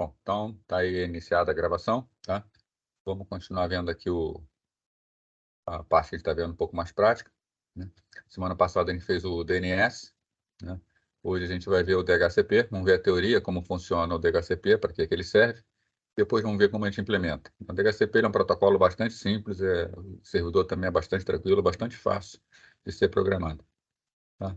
Bom, então está aí iniciada a gravação, tá? Vamos continuar vendo aqui a parte que a gente está vendo um pouco mais prática, né? Semana passada a gente fez o DNS, né? Hoje a gente vai ver o DHCP, vamos ver a teoria, como funciona o DHCP, para que ele serve. Depois vamos ver como a gente implementa. O DHCP é um protocolo bastante simples, o servidor também é bastante tranquilo, bastante fácil de ser programado, tá?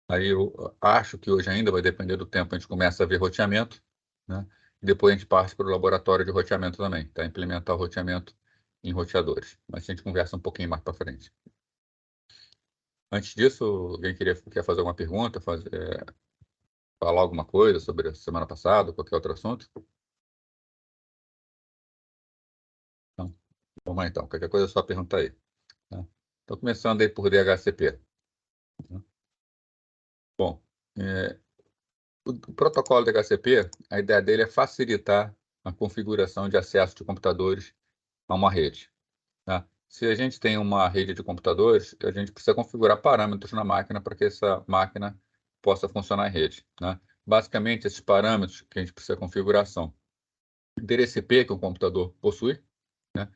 Aí eu acho que hoje ainda vai depender do tempo, a gente começa a ver roteamento, né? E depois a gente parte para o laboratório de roteamento também, tá? Implementar o roteamento em roteadores. Mas a gente conversa um pouquinho mais para frente. Antes disso, alguém quer fazer alguma pergunta, falar alguma coisa sobre a semana passada, qualquer outro assunto? Não. Vamos lá então, qualquer coisa é só perguntar aí, tá? Então, começando aí por DHCP. Bom, o protocolo DHCP, a ideia dele é facilitar a configuração de acesso de computadores a uma rede, tá? Se a gente tem uma rede de computadores, a gente precisa configurar parâmetros na máquina para que essa máquina possa funcionar em rede, né? Basicamente, esses parâmetros que a gente precisa configurar são o endereço IP que o computador possui, né?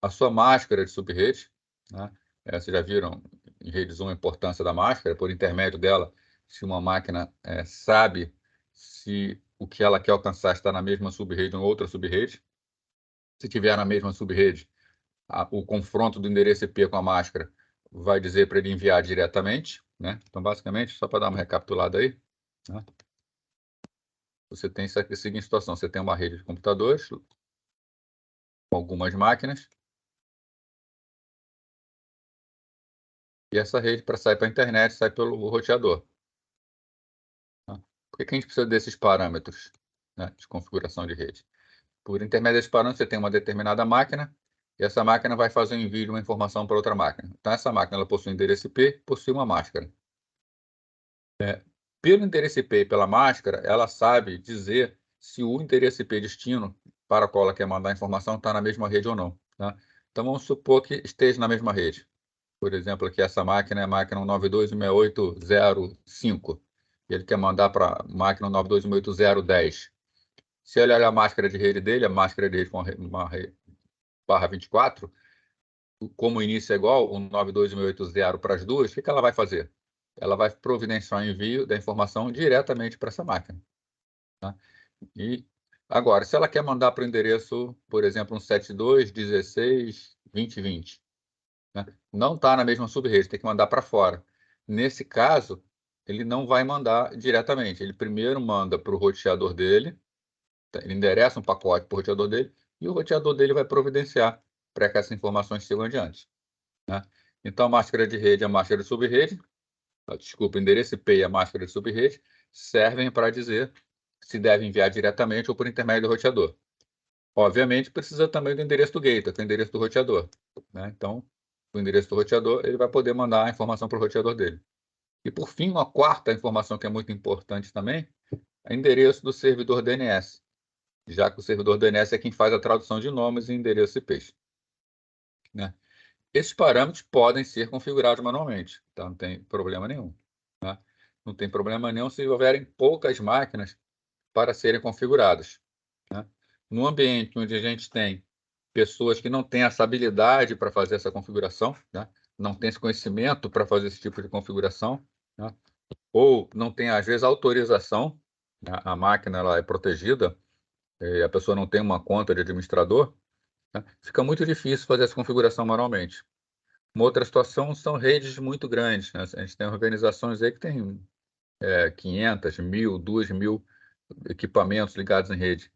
A sua máscara de subrede, né? Vocês já viram em redes 1 a importância da máscara, por intermédio dela, se uma máquina sabe se o que ela quer alcançar está na mesma subrede ou outra subrede. Se tiver na mesma subrede, o confronto do endereço IP com a máscara vai dizer para ele enviar diretamente, né? Então, basicamente, só para dar uma recapitulada aí, né? Você tem essa seguinte situação: você tem uma rede de computadores com algumas máquinas, e essa rede, para sair para a internet, sai pelo roteador, tá? Por que a gente precisa desses parâmetros, né, de configuração de rede? Por intermédio desses parâmetros, você tem uma determinada máquina, e essa máquina vai fazer o envio de uma informação para outra máquina. Então, essa máquina ela possui um endereço IP, possui uma máscara. Pelo endereço IP e pela máscara, ela sabe dizer se o endereço IP destino para o qual ela quer mandar a informação está na mesma rede ou não, tá? Então, vamos supor que esteja na mesma rede. Por exemplo, aqui essa máquina é a máquina 192.168.0.5. Ele quer mandar para a máquina 192.168.0.10. Se ele olhar a máscara de rede dele, a máscara de rede com uma rede barra 24, como o início é igual, o 92.168.0 para as duas, o que ela vai fazer? Ela vai providenciar o envio da informação diretamente para essa máquina, tá? E agora, se ela quer mandar para o endereço, por exemplo, 172.16.20.20, né? Não está na mesma subrede, tem que mandar para fora. Nesse caso, ele não vai mandar diretamente, ele primeiro manda para o roteador dele, ele endereça um pacote para o roteador dele, e o roteador dele vai providenciar para que essas informações sigam adiante, né? Então, a máscara de rede e a máscara de subrede, desculpa, o endereço IP e a máscara de subrede servem para dizer se deve enviar diretamente ou por intermédio do roteador. Obviamente, precisa também do endereço do gateway, que é o endereço do roteador, né? Então, o endereço do roteador, ele vai poder mandar a informação para o roteador dele. E, por fim, uma quarta informação que é muito importante também, é o endereço do servidor DNS, já que o servidor DNS é quem faz a tradução de nomes e endereços IPs, né? Esses parâmetros podem ser configurados manualmente, tá? Não tem problema nenhum, tá? Não tem problema nenhum se houverem poucas máquinas para serem configuradas, né? No ambiente onde a gente tem pessoas que não têm essa habilidade para fazer essa configuração, né? Não tem esse conhecimento para fazer esse tipo de configuração, né? Ou não tem, às vezes, autorização, né? A máquina ela é protegida, e a pessoa não tem uma conta de administrador, né? Fica muito difícil fazer essa configuração manualmente. Uma outra situação são redes muito grandes, né? A gente tem organizações aí que tem 500, 1.000, 2.000 equipamentos ligados em rede.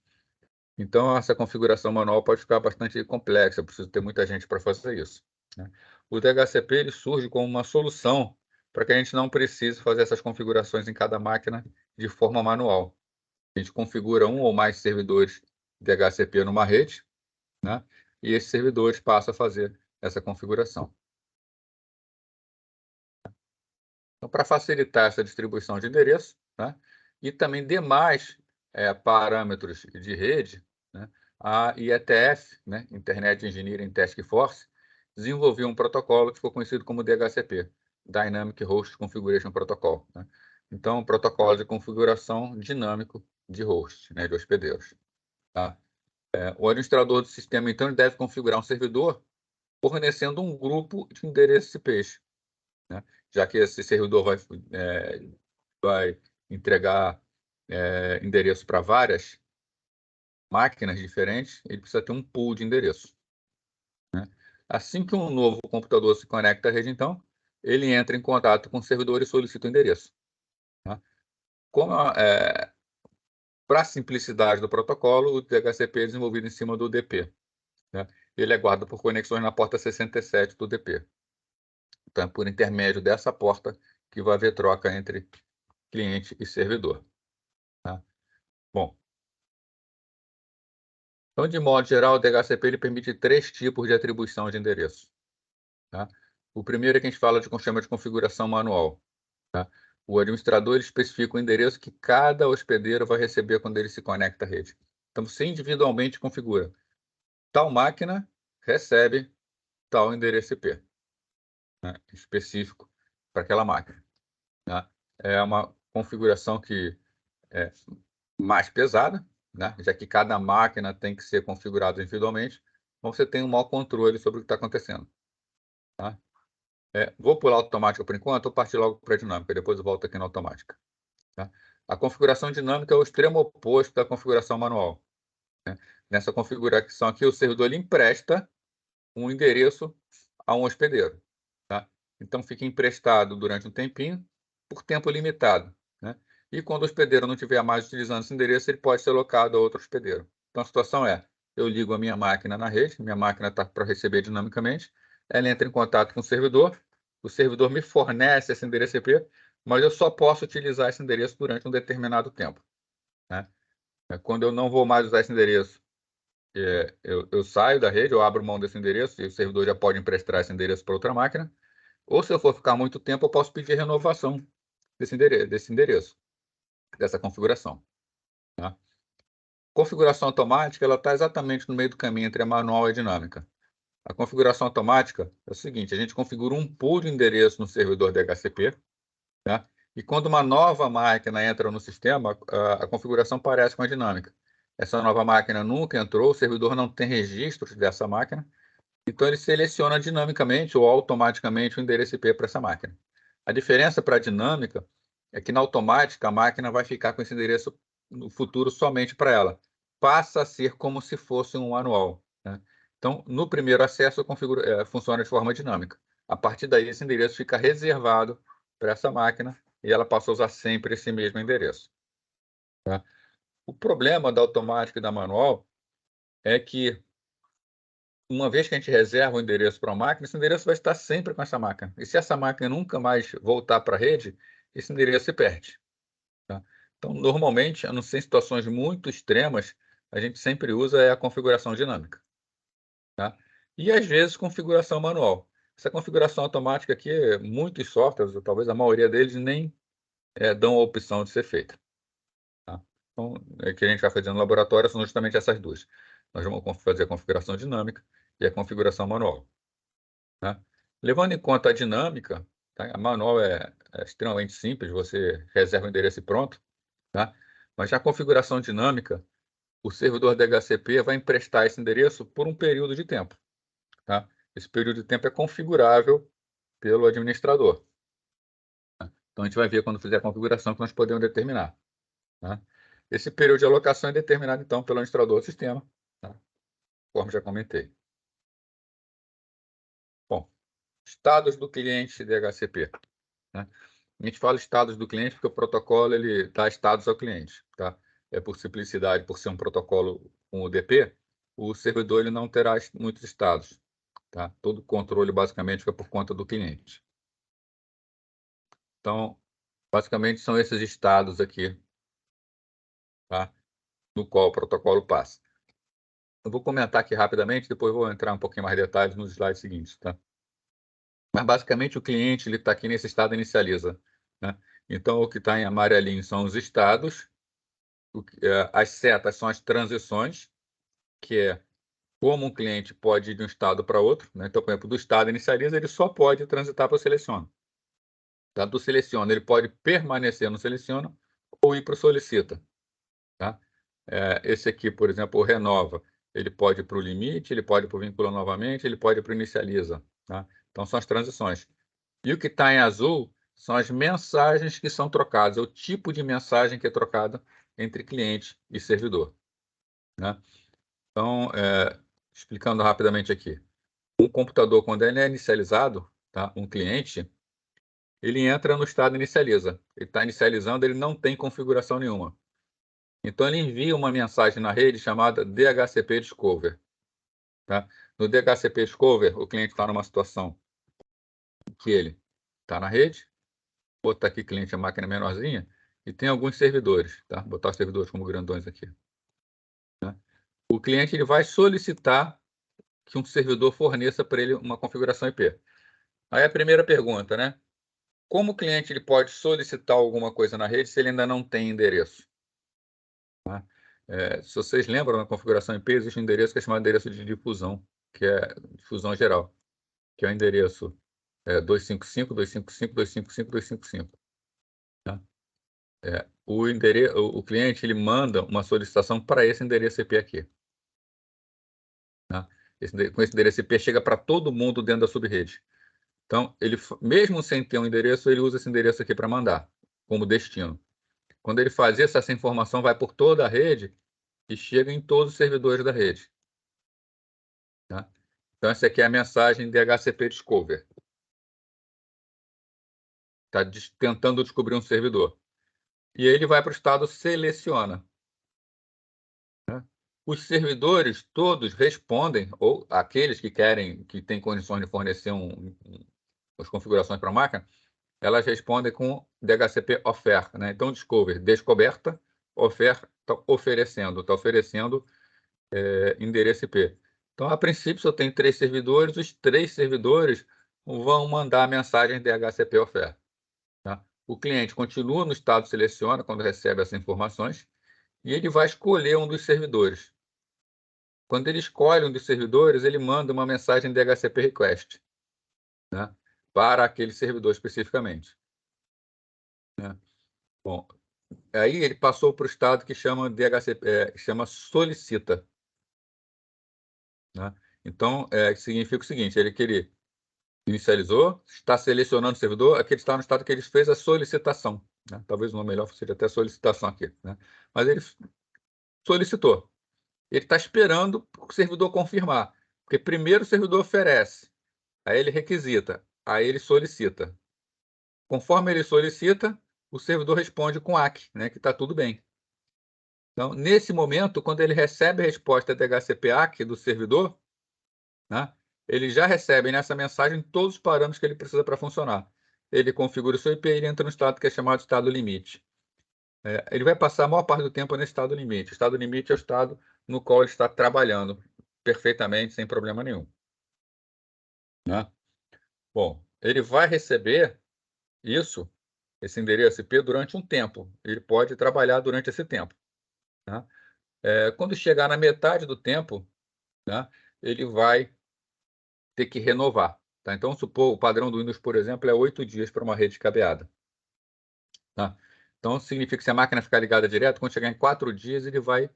Então, essa configuração manual pode ficar bastante complexa, eu preciso ter muita gente para fazer isso, né? O DHCP ele surge como uma solução para que a gente não precise fazer essas configurações em cada máquina de forma manual. A gente configura um ou mais servidores DHCP numa rede, né? E esses servidores passam a fazer essa configuração. Então, para facilitar essa distribuição de endereço, né, e também demais parâmetros de rede, né, a IETF, né, Internet Engineering Task Force, desenvolveu um protocolo que ficou conhecido como DHCP, Dynamic Host Configuration Protocol, né? Então, um protocolo de configuração dinâmico de host, né, de hospedeiros. Tá? O administrador do sistema, então, ele deve configurar um servidor fornecendo um grupo de endereços IPs, né? Já que esse servidor vai entregar endereço para várias máquinas diferentes, ele precisa ter um pool de endereços, né? Assim que um novo computador se conecta à rede, então, ele entra em contato com o servidor e solicita o endereço, tá? Para a simplicidade do protocolo, o DHCP é desenvolvido em cima do DP, né? Ele é guardado por conexões na porta 67 do DP. Então, é por intermédio dessa porta que vai haver troca entre cliente e servidor, tá? Bom, então, de modo geral, o DHCP ele permite 3 tipos de atribuição de endereço, tá? O primeiro é que a gente fala de chama de configuração manual, tá? O administrador ele especifica o endereço que cada hospedeiro vai receber quando ele se conecta à rede. Então, você individualmente configura. Tal máquina recebe tal endereço IP, né, específico para aquela máquina, né? É uma configuração que é mais pesada, né, já que cada máquina tem que ser configurada individualmente, então você tem um maior controle sobre o que está acontecendo, tá? Vou pular automática por enquanto, ou partir logo para a dinâmica, depois eu volto aqui na automática, tá? A configuração dinâmica é o extremo oposto da configuração manual, né? Nessa configuração aqui, o servidor ele empresta um endereço a um hospedeiro, tá? Então fica emprestado durante um tempinho, por tempo limitado, né? E quando o hospedeiro não estiver mais utilizando esse endereço, ele pode ser locado a outro hospedeiro. Então a situação é, eu ligo a minha máquina na rede, minha máquina está para receber dinamicamente, ela entra em contato com o servidor me fornece esse endereço IP, mas eu só posso utilizar esse endereço durante um determinado tempo, né? Quando eu não vou mais usar esse endereço, eu saio da rede, eu abro mão desse endereço e o servidor já pode emprestar esse endereço para outra máquina. Ou se eu for ficar muito tempo, eu posso pedir renovação desse endereço, dessa configuração, tá? Configuração automática, ela está exatamente no meio do caminho entre a manual e a dinâmica. A configuração automática é o seguinte, a gente configura um pool de endereço no servidor DHCP, tá? E quando uma nova máquina entra no sistema, a configuração parece com a dinâmica. Essa nova máquina nunca entrou, o servidor não tem registros dessa máquina, então ele seleciona dinamicamente ou automaticamente o endereço IP para essa máquina. A diferença para a dinâmica é que na automática a máquina vai ficar com esse endereço no futuro somente para ela. Passa a ser como se fosse um manual, né? Então, no primeiro acesso, funciona de forma dinâmica. A partir daí, esse endereço fica reservado para essa máquina e ela passa a usar sempre esse mesmo endereço, tá? O problema da automática e da manual é que uma vez que a gente reserva o endereço para uma máquina, esse endereço vai estar sempre com essa máquina. E se essa máquina nunca mais voltar para a rede, esse endereço se perde, tá? Então, normalmente, a não ser em situações muito extremas, a gente sempre usa a configuração dinâmica, tá? E, às vezes, configuração manual. Essa configuração automática aqui, muitos softwares, ou talvez a maioria deles, nem dão a opção de ser feita, tá? Então, o que a gente vai fazer no laboratório são justamente essas duas. Nós vamos fazer a configuração dinâmica e a configuração manual, né? Levando em conta a dinâmica, tá? A manual é extremamente simples, você reserva o endereço e pronto, tá? Mas já a configuração dinâmica, o servidor DHCP vai emprestar esse endereço por um período de tempo, tá? Esse período de tempo é configurável pelo administrador, tá? Então a gente vai ver quando fizer a configuração que nós podemos determinar, tá? Esse período de alocação é determinado então pelo administrador do sistema, tá? Conforme já comentei. Bom, estados do cliente DHCP, né? A gente fala estados do cliente porque o protocolo ele dá estados ao cliente, tá? Por simplicidade, por ser um protocolo com UDP, o servidor ele não terá muitos estados, tá? Todo o controle basicamente fica por conta do cliente. Então, basicamente são esses estados aqui, tá? No qual o protocolo passa. Eu vou comentar aqui rapidamente, depois vou entrar um pouquinho mais em detalhes nos slides seguintes, tá? Mas basicamente o cliente ele está aqui nesse estado inicializa, né? Então o que está em amarelinho são os estados, as setas são as transições, que é como um cliente pode ir de um estado para outro, né? Então, por exemplo, do estado inicializa, ele só pode transitar para o seleciona, tá? Do seleciona, ele pode permanecer no seleciona ou ir para o solicita, tá? Esse aqui, por exemplo, o renova, ele pode ir para o limite, ele pode ir para o vincula novamente, ele pode ir para o inicializa, tá? Então são as transições. E o que está em azul são as mensagens que são trocadas, é o tipo de mensagem que é trocada entre cliente e servidor, né? Então, explicando rapidamente aqui, um computador, quando ele é inicializado, tá? Um cliente, ele entra no estado inicializa. Ele está inicializando, ele não tem configuração nenhuma. Então, ele envia uma mensagem na rede chamada DHCP Discover, tá? No DHCP Discover, o cliente está numa situação que ele está na rede, vou botar aqui cliente, a máquina menorzinha, e tem alguns servidores, tá? Vou botar os servidores como grandões aqui, né? O cliente ele vai solicitar que um servidor forneça para ele uma configuração IP. Aí a primeira pergunta, né? Como o cliente ele pode solicitar alguma coisa na rede se ele ainda não tem endereço? Tá? Se vocês lembram, na configuração IP existe um endereço que é chamado endereço de difusão, que é difusão geral, que é o endereço 255.255.255.255. Tá? O cliente ele manda uma solicitação para esse endereço IP aqui. Tá? Com esse endereço IP chega para todo mundo dentro da subrede. Então, ele, mesmo sem ter um endereço, ele usa esse endereço aqui para mandar, como destino. Quando ele faz isso, essa informação vai por toda a rede e chega em todos os servidores da rede. Tá? Então, essa aqui é a mensagem DHCP Discover. Está tentando descobrir um servidor. E ele vai para o estado seleciona. Né? Os servidores todos respondem, ou aqueles que querem, que têm condições de fornecer as configurações para a máquina, elas respondem com DHCP offer, né? Então, discover, descoberta, offer, está oferecendo endereço IP. Então, a princípio, se eu tenho 3 servidores, os 3 servidores vão mandar a mensagem DHCP offer. Tá? O cliente continua no estado seleciona quando recebe essas informações e ele vai escolher um dos servidores. Quando ele escolhe um dos servidores, ele manda uma mensagem DHCP request, né? Para aquele servidor especificamente. Né? Bom, aí ele passou para o estado que chama DHCP, chama solicita. Né? Então, significa o seguinte, que ele inicializou, está selecionando o servidor, aqui ele está no estado que ele fez a solicitação. Né? Talvez o nome melhor seja até solicitação aqui. Né? Mas ele solicitou. Ele está esperando o servidor confirmar. Porque primeiro o servidor oferece, aí ele requisita, aí ele solicita. Conforme ele solicita, o servidor responde com ACK, né, que está tudo bem. Então, nesse momento, quando ele recebe a resposta DHCP ACK do servidor, né, ele já recebe nessa mensagem todos os parâmetros que ele precisa para funcionar. Ele configura o seu IP e ele entra no estado que é chamado de estado limite. Ele vai passar a maior parte do tempo nesse estado limite. O estado limite é o estado no qual ele está trabalhando perfeitamente, sem problema nenhum. Né? Bom, ele vai receber esse endereço IP, durante um tempo. Ele pode trabalhar durante esse tempo. Né? Quando chegar na metade do tempo, né, ele vai ter que renovar. Tá? Então, supor, o padrão do Windows, por exemplo, é 8 dias para uma rede cabeada. Tá? Então, significa que se a máquina ficar ligada direto, quando chegar em 4 dias, ele vai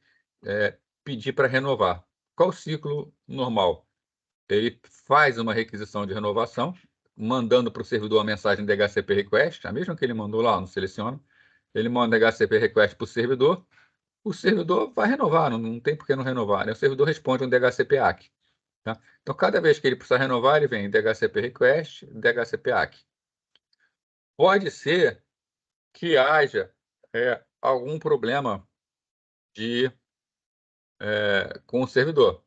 pedir para renovar. Qual o ciclo normal? Ele faz uma requisição de renovação, mandando para o servidor a mensagem de DHCP request, a mesma que ele mandou lá no seleciona. Ele manda DHCP request para o servidor vai renovar, não tem por que não renovar. Né? O servidor responde um DHCP ACK. Tá? Então, cada vez que ele precisa renovar, ele vem DHCP request, DHCP ACK. Pode ser que haja algum problema com o servidor.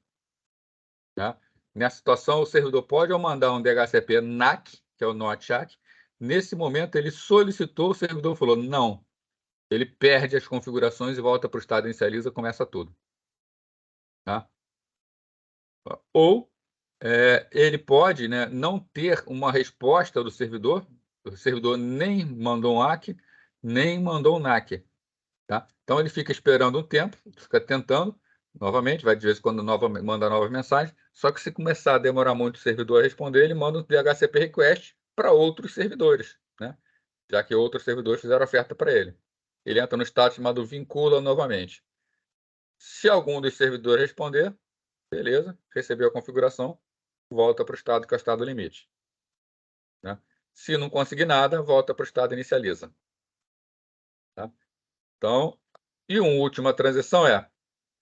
Tá? Nessa situação, o servidor pode ou mandar um DHCP NAC, que é o Not ACK. Nesse momento, ele solicitou, o servidor falou não. Ele perde as configurações e volta para o estado inicializa, começa tudo. Tá? Ou ele pode, né, não ter uma resposta do servidor, o servidor nem mandou um ACK, nem mandou um NAC. Tá? Então, ele fica esperando um tempo, fica tentando, novamente, vai de vez em quando manda novas mensagens, só que se começar a demorar muito o servidor a responder, ele manda um DHCP request para outros servidores, né? Já que outros servidores fizeram oferta para ele. Ele entra no estado chamado vincula novamente. Se algum dos servidores responder, beleza, recebeu a configuração, volta para o estado que é o estado limite, né. Se não conseguir nada, volta para o estado inicializa, tá. Então, e uma última transição é: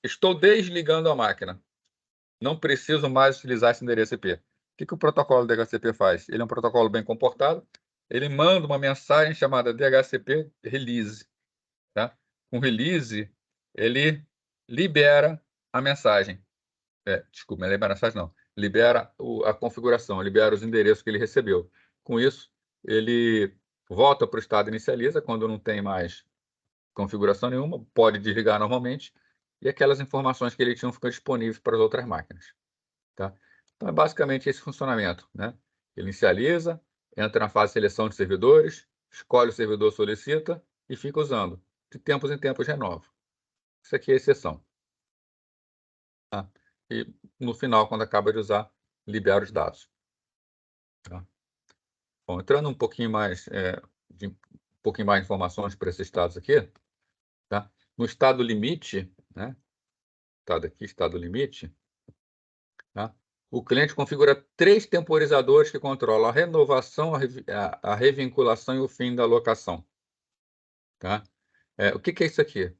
estou desligando a máquina, não preciso mais utilizar esse endereço IP. O que que o protocolo DHCP faz? Ele é um protocolo bem comportado, ele manda uma mensagem chamada DHCP release, tá. Com release, ele libera a mensagem. Desculpa, não libera a mensagem não, libera a configuração, libera os endereços que ele recebeu. Com isso, ele volta para o estado inicializa, quando não tem mais configuração nenhuma, pode desligar normalmente, e aquelas informações que ele tinha ficam disponíveis para as outras máquinas, tá. Então é basicamente esse funcionamento, né. Ele inicializa, entra na fase de seleção de servidores, escolhe o servidor solicita e fica usando. De tempos em tempos renova. Isso aqui é exceção. Tá. E no final, quando acaba de usar, libera os dados, tá. Bom, entrando um pouquinho mais, de um pouquinho mais de informações para esses estados aqui, tá. No estado limite, né, estado aqui, estado limite, tá, o cliente configura 3 temporizadores que controlam a renovação, a revinculação e o fim da alocação, tá. O que que é isso aqui?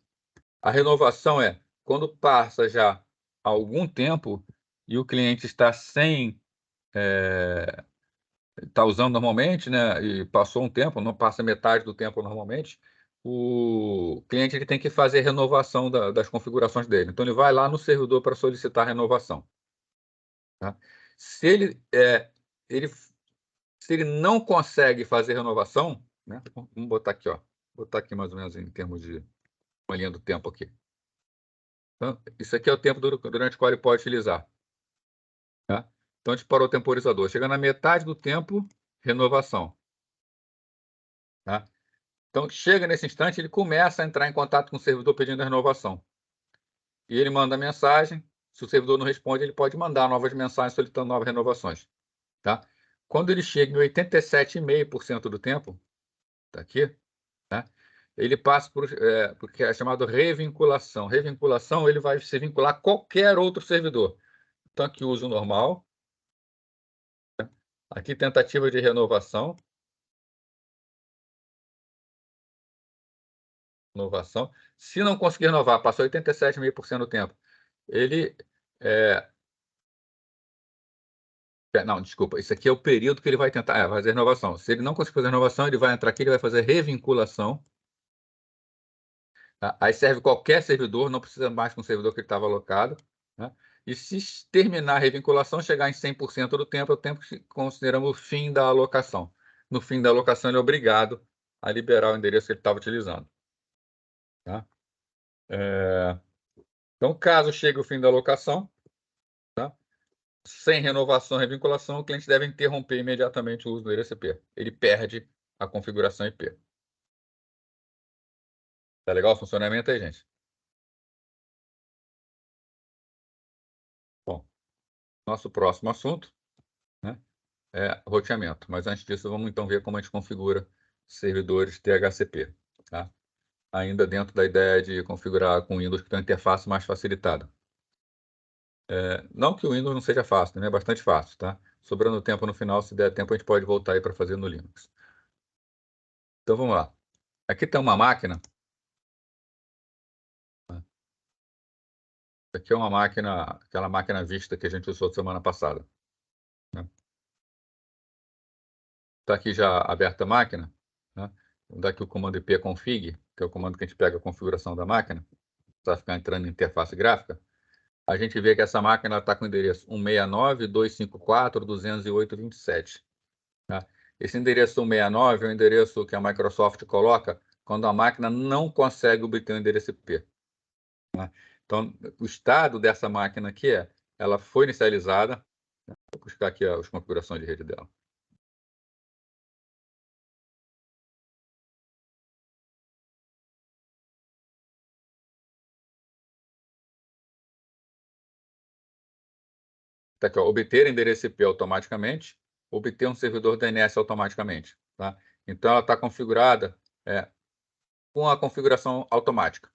A renovação é quando passa já algum tempo e o cliente está sem, está usando normalmente, né, e passou um tempo, não passa metade do tempo normalmente, o cliente ele tem que fazer renovação das configurações dele. Então ele vai lá no servidor para solicitar renovação, tá. Se ele, ele se ele não consegue fazer renovação, né, vamos botar aqui, ó, botar aqui mais ou menos em termos de uma linha do tempo aqui. Então, isso aqui é o tempo durante o qual ele pode utilizar, tá. Então a gente parou o temporizador, chega na metade do tempo, renovação, tá. Então, chega nesse instante, ele começa a entrar em contato com o servidor pedindo a renovação. E ele manda a mensagem, se o servidor não responde, ele pode mandar novas mensagens solicitando novas renovações, tá. Quando ele chega em 87,5% do tempo, tá aqui, né, ele passa por que é chamado revinculação. Revinculação, ele vai se vincular a qualquer outro servidor. Então aqui uso normal, aqui tentativa de renovação, renovação. Se não conseguir renovar, passou 87,5% do tempo, ele, eh não, desculpa, isso aqui é o período que ele vai tentar fazer renovação. Se ele não conseguir fazer renovação, ele vai entrar aqui, ele vai fazer revinculação, tá. Aí serve qualquer servidor, não precisa mais com o servidor que ele estava alocado, né. E se terminar a revinculação, chegar em 100% do tempo, é o tempo que consideramos o fim da alocação. No fim da alocação, ele é obrigado a liberar o endereço que ele estava utilizando, tá. Eh, então caso chegue o fim da alocação, sem renovação e revinculação, o cliente deve interromper imediatamente o uso do endereço IP. Ele perde a configuração IP. Tá legal o funcionamento aí, gente? Bom, nosso próximo assunto, né, é roteamento. Mas antes disso, vamos então ver como a gente configura servidores DHCP, tá? Ainda dentro da ideia de configurar com Windows que tem uma interface mais facilitada. Não que o Windows não seja fácil, né? É bastante fácil, tá? Sobrando tempo no final, se der tempo, a gente pode voltar aí para fazer no Linux. Então vamos lá. Aqui tem uma máquina. Aqui é uma máquina, aquela máquina vista que a gente usou semana passada, né. Tá aqui já aberta a máquina, né, vou dar aqui o comando ipconfig, que é o comando que a gente pega a configuração da máquina, para ficar entrando em interface gráfica. A gente vê que essa máquina está com o endereço 169.254.208.27, tá. Esse endereço 169 é o endereço que a Microsoft coloca quando a máquina não consegue obter o endereço IP, né. Então, o estado dessa máquina aqui ela foi inicializada. Vou buscar aqui as configurações de rede dela. Tá aqui, ó, obter endereço IP automaticamente, obter um servidor DNS automaticamente, tá. Então ela está configurada, com a configuração automática,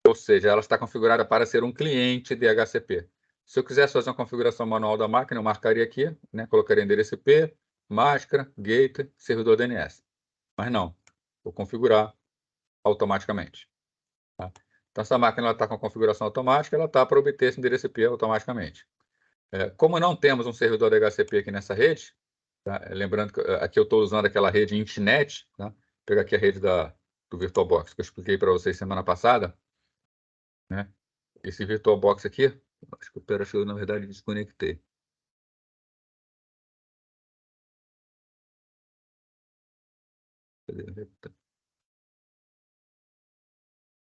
ou seja, ela está configurada para ser um cliente DHCP. Se eu quisesse fazer uma configuração manual da máquina, eu marcaria aqui, né, colocaria endereço IP, máscara, gateway, servidor DNS. Mas não, vou configurar automaticamente. Tá? Então, essa máquina está com a configuração automática, ela está para obter esse endereço IP automaticamente. Como não temos um servidor DHCP aqui nessa rede, tá? Lembrando que aqui eu estou usando aquela rede Intnet, tá? Vou pegar aqui a rede do VirtualBox, que eu expliquei para vocês semana passada, né? Esse VirtualBox aqui, acho que eu, na verdade, desconectei.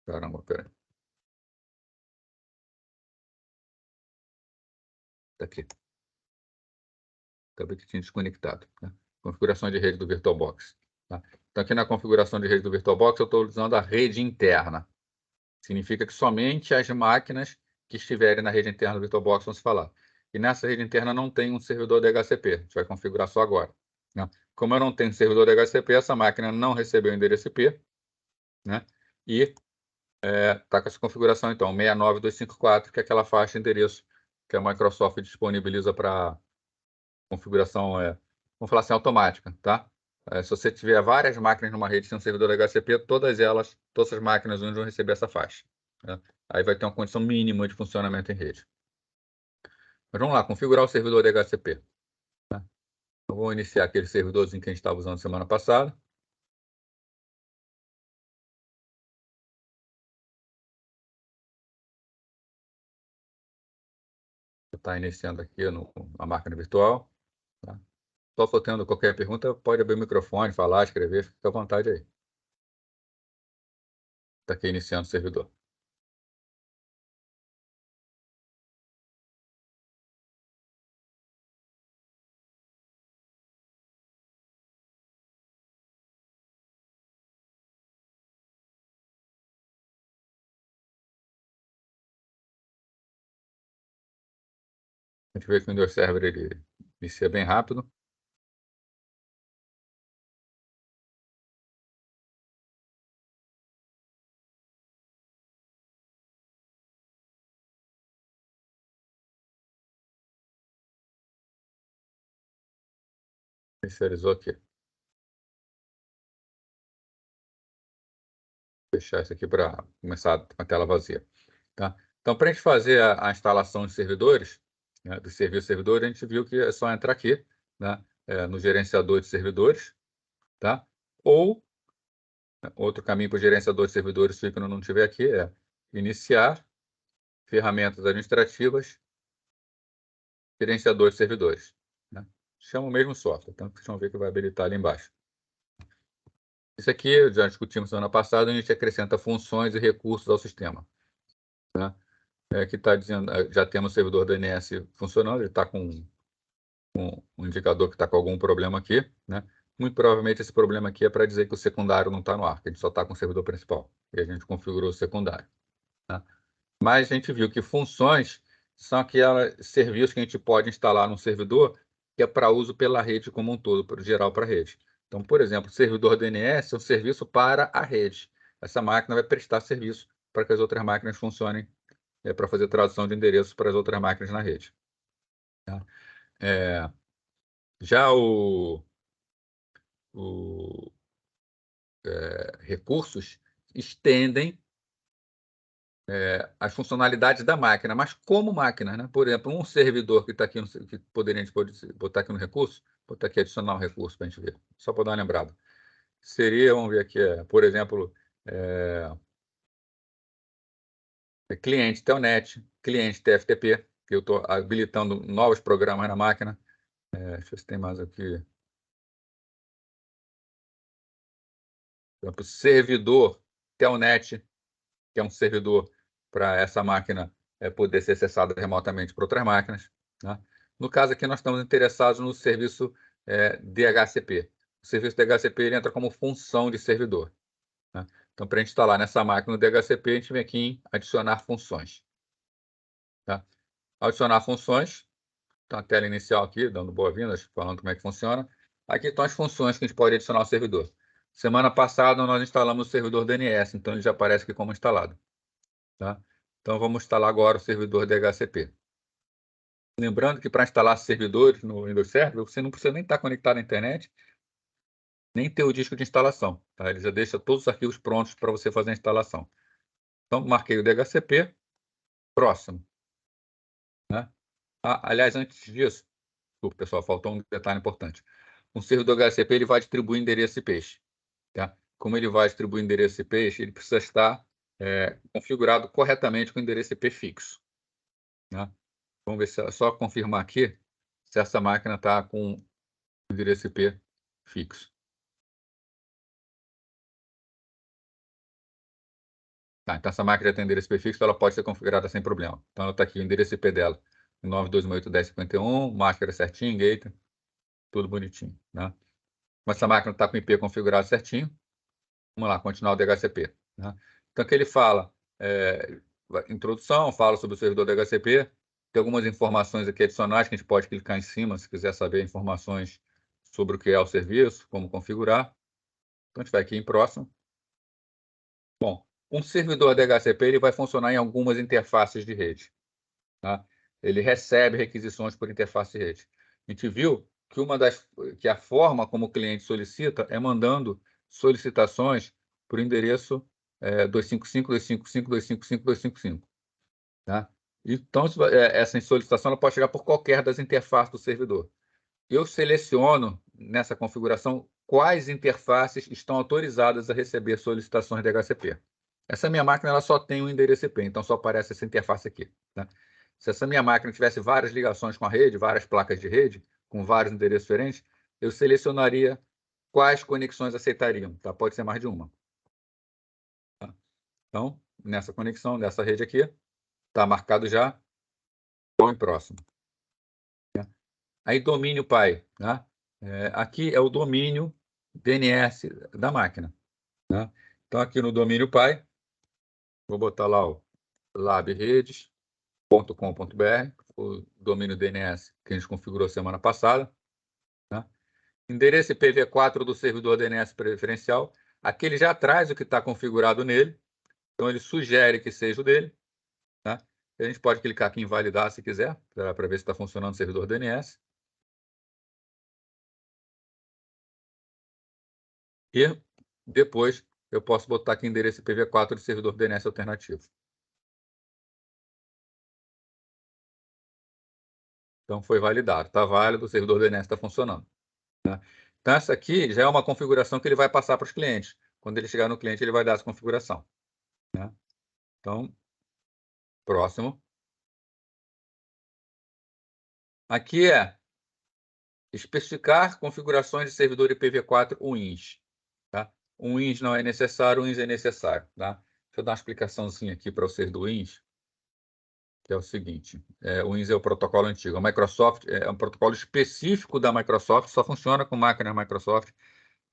Caramba, pera. Tá aqui. Acabei que tinha desconectado. Tá? Configuração de rede do VirtualBox. Tá? Então, aqui na configuração de rede do VirtualBox, eu estou usando a rede interna. Significa que somente as máquinas que estiverem na rede interna do VirtualBox vão se falar. E nessa rede interna não tem um servidor DHCP. A gente vai configurar só agora. Né? Como eu não tenho servidor DHCP, essa máquina não recebeu o endereço IP, né? E está com essa configuração, então, 69254, que é aquela faixa de endereço que a Microsoft disponibiliza para configuração, vamos falar assim, automática, tá? Se você tiver várias máquinas numa rede sem um servidor DHCP, todas as máquinas vão receber essa faixa. Né? Aí vai ter uma condição mínima de funcionamento em rede. Mas vamos lá, configurar o servidor DHCP. Tá? Eu vou iniciar aquele servidorzinho que a gente estava usando semana passada. Está iniciando aqui a máquina virtual. Tá? Só for tendo qualquer pergunta, pode abrir o microfone, falar, escrever, fica à vontade aí. Está aqui iniciando o servidor. A gente vê que o Windows Server ele inicia bem rápido. Inicializou aqui. Fechar isso aqui para começar com a tela vazia. Tá? Então, para a gente fazer a instalação de servidores, né, do serviço servidor, a gente viu que é só entrar aqui, né, no gerenciador de servidores, tá? Ou, outro caminho para o gerenciador de servidores, se não tiver aqui, é iniciar, ferramentas administrativas, gerenciador de servidores. Né? Chama o mesmo software, então vocês vão ver que vai habilitar ali embaixo. Isso aqui, já discutimos semana passada, a gente acrescenta funções e recursos ao sistema. Né? Que está dizendo, já temos o servidor DNS funcionando, ele está com um indicador que está com algum problema aqui, né? Muito provavelmente esse problema aqui é para dizer que o secundário não está no ar, que a gente só está com o servidor principal, e a gente configurou o secundário. Tá? Mas a gente viu que funções são aqueles serviços que a gente pode instalar no servidor que é para uso pela rede como um todo, para geral para a rede. Então, por exemplo, o servidor DNS é um serviço para a rede. Essa máquina vai prestar serviço para que as outras máquinas funcionem, para fazer tradução de endereços para as outras máquinas na rede. Tá? Já recursos estendem as funcionalidades da máquina, mas como máquina, né? Por exemplo, um servidor que está aqui, que a gente pode botar aqui no recurso, botar aqui adicionar um recurso para a gente ver, só para dar uma lembrada. Seria, vamos ver aqui, por exemplo, cliente Telnet, cliente TFTP, que eu estou habilitando novos programas na máquina. Deixa eu ver se tem mais aqui. Por exemplo, servidor Telnet, que é um servidor para essa máquina poder ser acessada remotamente por outras máquinas. Né? No caso aqui, nós estamos interessados no serviço DHCP. O serviço DHCP ele entra como função de servidor. Né? Então, para a gente instalar nessa máquina o DHCP, a gente vem aqui em adicionar funções. Tá? Adicionar funções, então a tela inicial aqui, dando boas-vindas, falando como é que funciona. Aqui estão as funções que a gente pode adicionar ao servidor. Semana passada, nós instalamos o servidor DNS, então ele já aparece aqui como instalado. Tá? Então, vamos instalar agora o servidor DHCP. Lembrando que para instalar servidores no Windows Server, você não precisa nem estar conectado à internet, nem ter o disco de instalação. Tá? Ele já deixa todos os arquivos prontos para você fazer a instalação. Então, marquei o DHCP, próximo. Né? Aliás, antes disso, pessoal, faltou um detalhe importante. Um servidor DHCP ele vai distribuir endereço IPs. Tá? Como ele vai distribuir endereço IPs, ele precisa estar configurado corretamente com endereço IP fixo. Né? Vamos ver se é só confirmar aqui se essa máquina está com endereço IP fixo. Tá, então, essa máquina já tem endereço IP fixo, ela pode ser configurada sem problema. Então, ela está aqui, o endereço IP dela, 9.268.10.51, máscara certinho, gateway, tudo bonitinho. Né? Mas essa máquina está com o IP configurado certinho. Vamos lá, continuar o DHCP. Né? Então, aqui ele fala, introdução, fala sobre o servidor DHCP, tem algumas informações aqui adicionais que a gente pode clicar em cima, se quiser saber informações sobre o que é o serviço, como configurar. Então, a gente vai aqui em próximo. Bom, um servidor DHCP ele vai funcionar em algumas interfaces de rede. Tá? Ele recebe requisições por interface de rede. A gente viu que a forma como o cliente solicita é mandando solicitações por endereço 255.255.255.255. Tá? Então, essa solicitação ela pode chegar por qualquer das interfaces do servidor. Eu seleciono nessa configuração quais interfaces estão autorizadas a receber solicitações de DHCP. Essa minha máquina ela só tem um endereço IP, então só aparece essa interface aqui. Né? Se essa minha máquina tivesse várias ligações com a rede, várias placas de rede, com vários endereços diferentes, eu selecionaria quais conexões aceitariam. Tá? Pode ser mais de uma. Tá? Então, nessa conexão, nessa rede aqui, está marcado já, vou em próximo. Aí, domínio pai. Né? Aqui é o domínio DNS da máquina. Né? Então, aqui no domínio pai, vou botar lá o labredes.com.br, o domínio DNS que a gente configurou semana passada. Né? Endereço IPv4 do servidor DNS preferencial. Aqui ele já traz o que está configurado nele, então ele sugere que seja o dele. Né? A gente pode clicar aqui em validar se quiser, para ver se está funcionando o servidor DNS. E depois eu posso botar aqui endereço IPv4 de servidor DNS alternativo. Então foi validado, está válido, o servidor DNS está funcionando. Né? Então essa aqui já é uma configuração que ele vai passar para os clientes. Quando ele chegar no cliente, ele vai dar essa configuração. Né? Então, próximo. Aqui é especificar configurações de servidor IPv4 UINS. Tá? Um UINS não é necessário, o UINS é necessário. Tá? Deixa eu dar uma explicaçãozinha aqui para vocês do UINS, que é o seguinte. O UINS é o protocolo antigo. A Microsoft é um protocolo específico da Microsoft, só funciona com máquinas Microsoft,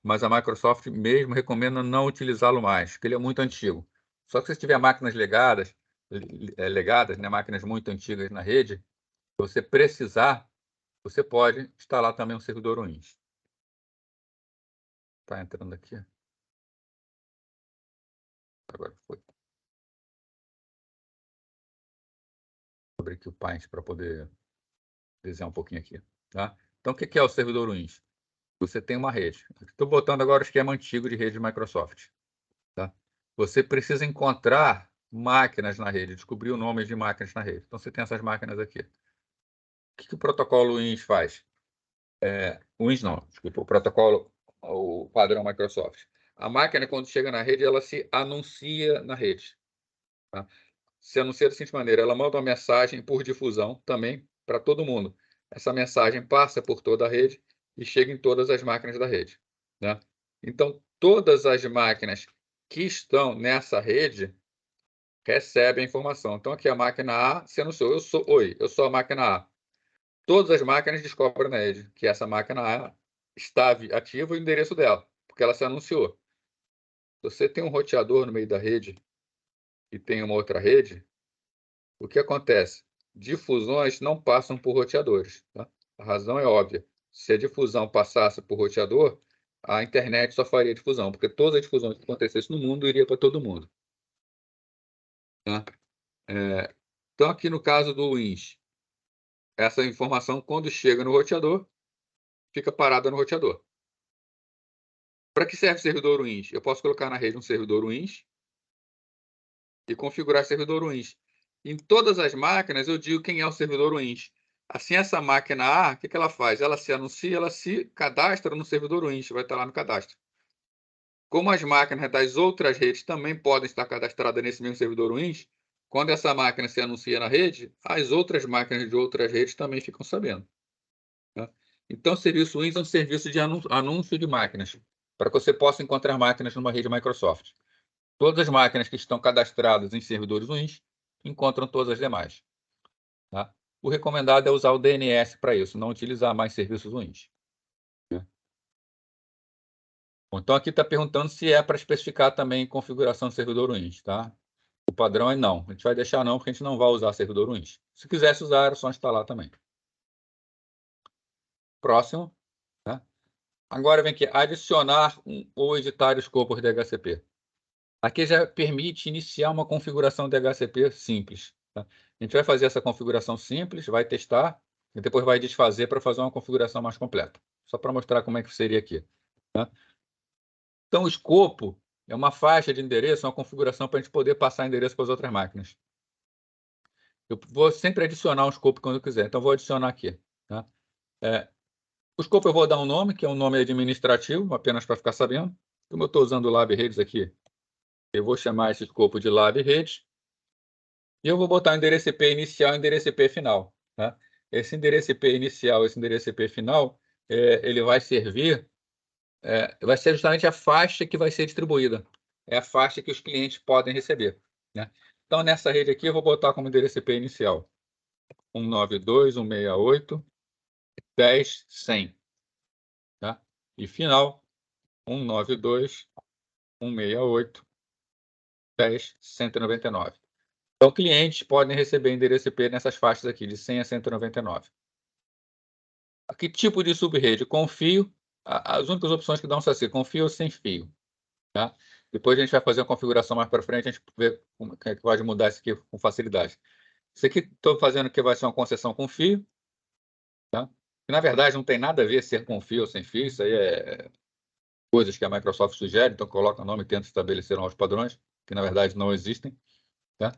mas a Microsoft mesmo recomenda não utilizá-lo mais, porque ele é muito antigo. Só que se tiver máquinas legadas, né, máquinas muito antigas na rede, se você precisar, você pode instalar também um servidor UINS. Está entrando aqui. Agora foi. Vou abrir aqui o Paint para poder desenhar um pouquinho aqui. Tá? Então, o que é o servidor UINS? Você tem uma rede. Estou botando agora o esquema antigo de rede de Microsoft. Tá? Você precisa encontrar máquinas na rede, descobrir o nome de máquinas na rede. Então, você tem essas máquinas aqui. O que o protocolo UINS faz? O UINS não, desculpa, o padrão Microsoft. A máquina, quando chega na rede, ela se anuncia na rede. Tá? Se anuncia da seguinte maneira, ela manda uma mensagem por difusão também para todo mundo. Essa mensagem passa por toda a rede e chega em todas as máquinas da rede. Né? Então, todas as máquinas que estão nessa rede recebem a informação. Então, aqui a máquina A se anunciou. Eu sou a máquina A. Todas as máquinas descobrem na rede que essa máquina A está ativa e o endereço dela, porque ela se anunciou. Se você tem um roteador no meio da rede e tem uma outra rede, o que acontece? Difusões não passam por roteadores. Tá? A razão é óbvia. Se a difusão passasse por roteador, a internet só faria difusão, porque todas as difusões que acontecessem no mundo iria para todo mundo. Tá? Então, aqui no caso do Wins, essa informação, quando chega no roteador, fica parada no roteador. Para que serve o servidor Wins? Eu posso colocar na rede um servidor Wins e configurar servidor Wins. Em todas as máquinas, eu digo quem é o servidor Wins. Assim, essa máquina A, o que ela faz? Ela se anuncia, ela se cadastra no servidor Wins, vai estar lá no cadastro. Como as máquinas das outras redes também podem estar cadastradas nesse mesmo servidor Wins, quando essa máquina se anuncia na rede, as outras máquinas de outras redes também ficam sabendo. Tá? Então, o serviço Wins é um serviço de anúncio de máquinas, para que você possa encontrar máquinas numa rede Microsoft. Todas as máquinas que estão cadastradas em servidores Wins encontram todas as demais. Tá? O recomendado é usar o DNS para isso, não utilizar mais serviços Wins. Então, aqui está perguntando se é para especificar também configuração de servidor Wins. Tá? O padrão é não. A gente vai deixar não, porque a gente não vai usar servidor Wins. Se quisesse usar, é só instalar também. Próximo. Tá? Agora vem aqui, adicionar ou editar escopos de DHCP. Aqui já permite iniciar uma configuração de DHCP simples. Tá? A gente vai fazer essa configuração simples, vai testar, e depois vai desfazer para fazer uma configuração mais completa. Só para mostrar como é que seria aqui. Tá? Então, o escopo é uma faixa de endereço, uma configuração para a gente poder passar endereço para as outras máquinas. Eu vou sempre adicionar um escopo quando eu quiser, então vou adicionar aqui. Tá? O escopo eu vou dar um nome, que é um nome administrativo, apenas para ficar sabendo. Como eu estou usando o Lab Redes aqui, eu vou chamar esse escopo de Lab Redes. E eu vou botar o endereço IP inicial e o endereço IP final. Tá? Esse endereço IP inicial, esse endereço IP final, ele vai servir, vai ser justamente a faixa que vai ser distribuída. É a faixa que os clientes podem receber. Né? Então, nessa rede aqui, eu vou botar como endereço IP inicial 192.168.10.100. Tá? E final 192.168.10.199. Então, clientes podem receber endereço IP nessas faixas aqui, de 100 a 199. Que tipo de subrede? Com fio, as únicas opções que dão são assim, com fio ou sem fio. Tá? Depois a gente vai fazer uma configuração mais para frente, a gente vê como é que pode mudar isso aqui com facilidade. Isso aqui estou fazendo que vai ser uma concessão com fio. Tá? Que, na verdade, não tem nada a ver ser com fio ou sem fio, isso aí é coisas que a Microsoft sugere, então coloca o nome e tenta estabelecer novos padrões, que na verdade não existem. Tá?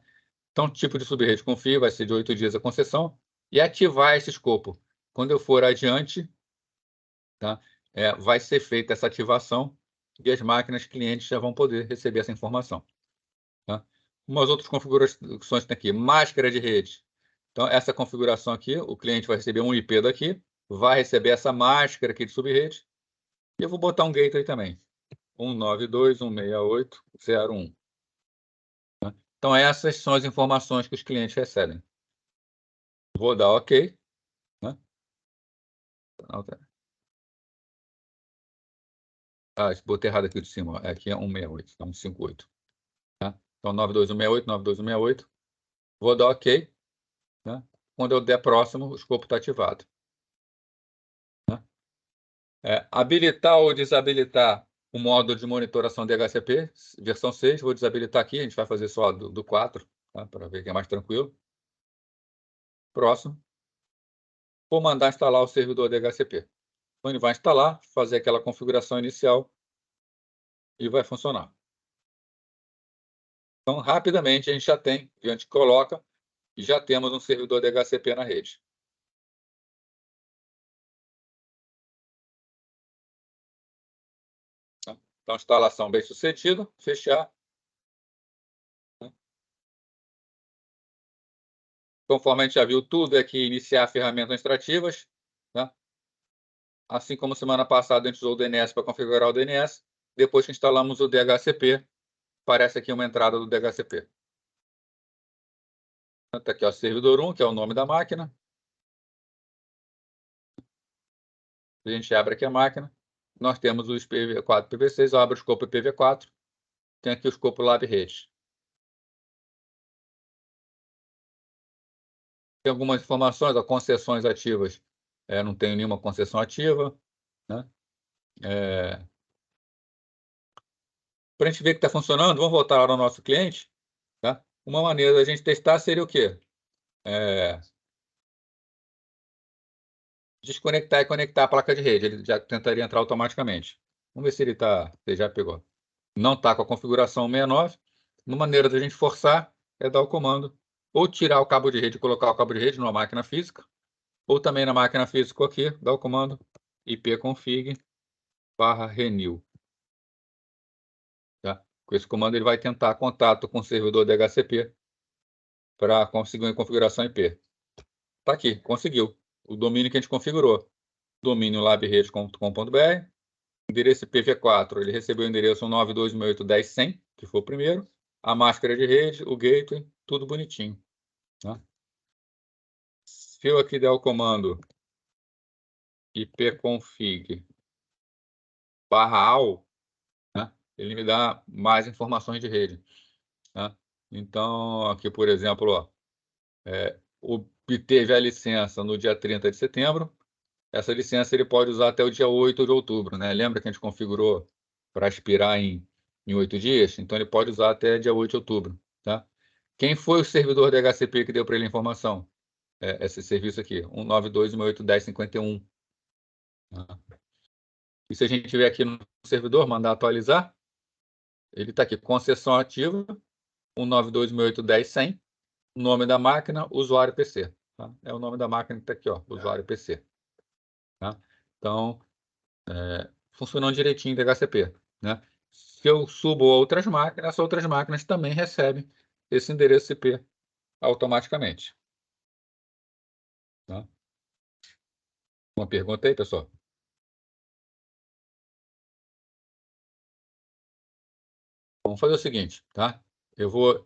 Então, tipo de subrede com fio vai ser de 8 dias a concessão, e ativar esse escopo. Quando eu for adiante, tá? Vai ser feita essa ativação e as máquinas clientes já vão poder receber essa informação. Tá? Umas outras configurações tem aqui, máscara de rede. Então, essa configuração aqui, o cliente vai receber um IP daqui, vai receber essa máscara aqui de subrede, e eu vou botar um gateway também, 192.168.0.1. Tá? Então, essas são as informações que os clientes recebem. Vou dar OK. Né? Botei errado aqui de cima. Aqui é 168, então 158. Tá? Então, 92168, 92168. Vou dar OK. Né? Quando eu der próximo, o escopo está ativado. Né? Habilitar ou desabilitar o módulo de monitoração DHCP, versão 6. Vou desabilitar aqui, a gente vai fazer só do 4, tá? Para ver que é mais tranquilo. Próximo. Vou mandar instalar o servidor DHCP. Então, ele vai instalar, fazer aquela configuração inicial e vai funcionar. Então, rapidamente, a gente já tem, a gente coloca e já temos um servidor DHCP na rede. Tá? Então, instalação bem sucedida, fechar. Conforme a gente já viu tudo, é que iniciar ferramentas extrativas. Tá? Assim como semana passada a gente usou o DNS para configurar o DNS, depois que instalamos o DHCP, aparece aqui uma entrada do DHCP. Está aqui o servidor 1, que é o nome da máquina. A gente abre aqui a máquina. Nós temos o IPv4 e IPv6, eu abro o escopo IPv4. Tem aqui o escopo Lab Redes. Tem algumas informações, concessões ativas. Não tenho nenhuma concessão ativa. Né? Para a gente ver que está funcionando, vamos voltar lá no nosso cliente. Tá? Uma maneira da gente testar seria o quê? Desconectar e conectar a placa de rede. Ele já tentaria entrar automaticamente. Vamos ver se ele já pegou. Não está com a configuração 69. Uma maneira da gente forçar é dar o comando ou tirar o cabo de rede e colocar o cabo de rede numa máquina física, ou também na máquina física aqui, dar o comando ipconfig/renew. Tá? Com esse comando ele vai tentar contato com o servidor DHCP para conseguir uma configuração IP. Está aqui, conseguiu. O domínio que a gente configurou. Domínio labrede.com.br. Endereço IPv4, ele recebeu o endereço 192.168.10.100, que foi o primeiro. A máscara de rede, o gateway, tudo bonitinho. Tá? Se eu aqui der o comando ipconfig/all, né, ele me dá mais informações de rede. Tá? Então, aqui, por exemplo, ó, obteve a licença no dia 30 de setembro. Essa licença ele pode usar até o dia 8 de outubro. Né? Lembra que a gente configurou para expirar em 8 dias? Então, ele pode usar até dia 8 de outubro. Tá? Quem foi o servidor da DHCP que deu para ele a informação? Esse serviço aqui, 192.168.10.51. Tá? E se a gente tiver aqui no servidor, mandar atualizar, ele está aqui, concessão ativa, 192.168.10.100, nome da máquina, usuário PC. Tá? É o nome da máquina que está aqui, ó, usuário PC. Tá? Então, funcionando direitinho DHCP. Né? Se eu subo outras máquinas também recebem esse endereço IP automaticamente. Tá? Uma pergunta aí, pessoal? Vamos fazer o seguinte, tá? Eu vou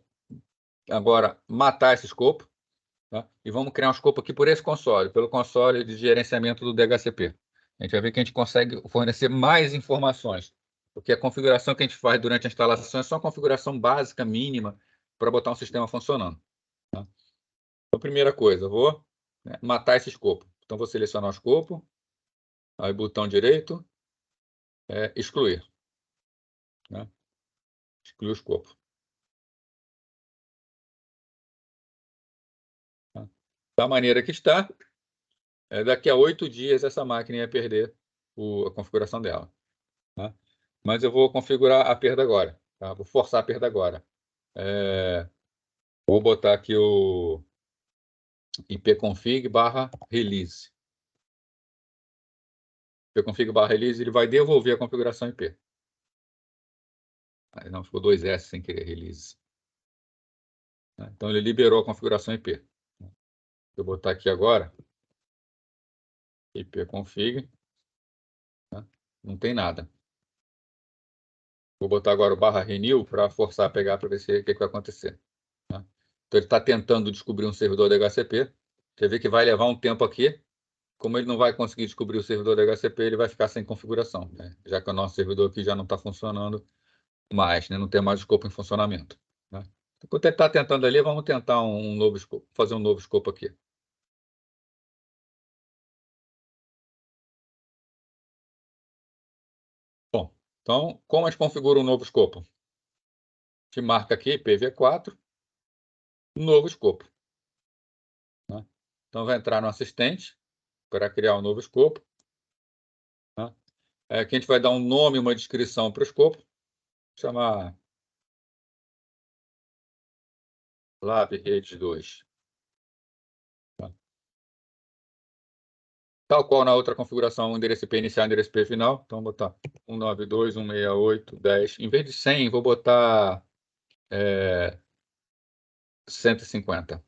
agora matar esse escopo, tá? E vamos criar um escopo aqui por esse console, pelo console de gerenciamento do DHCP. A gente vai ver que a gente consegue fornecer mais informações, porque a configuração que a gente faz durante a instalação é só uma configuração básica, mínima, para botar um sistema funcionando. Tá? Então, primeira coisa, eu vou, né, matar esse escopo. Então, vou selecionar o escopo, aí botão direito, excluir. Né? Excluir o escopo. Tá? Da maneira que está, daqui a 8 dias essa máquina ia perder a configuração dela. Tá? Mas eu vou configurar a perda agora. Tá? Vou forçar a perda agora. Vou botar aqui o ipconfig/release. ipconfig/release, ele vai devolver a configuração IP. Aí não, ficou 2S sem querer, release. Então, ele liberou a configuração IP. Vou botar aqui agora, ipconfig, tá? Não tem nada. Vou botar agora o /renew para forçar a pegar para ver o que vai acontecer. Tá? Então, ele está tentando descobrir um servidor DHCP. Quer ver que vai levar um tempo aqui. Como ele não vai conseguir descobrir o servidor DHCP, ele vai ficar sem configuração, né? Já que o nosso servidor aqui já não está funcionando mais, né? Não tem mais o escopo em funcionamento. Né? Enquanto ele está tentando ali, vamos tentar um novo escopo, fazer um novo escopo aqui. Bom, então, como a gente configura um novo escopo? A gente marca aqui IPv4, novo escopo. Né? Então, vai entrar no assistente para criar um novo escopo. Né? Aqui a gente vai dar um nome, uma descrição para o escopo. Chamar LabRedes 2. Tá? Tal qual na outra configuração, endereço IP inicial, endereço IP final. Então, vou botar 192.168.10. Em vez de 100, vou botar 150.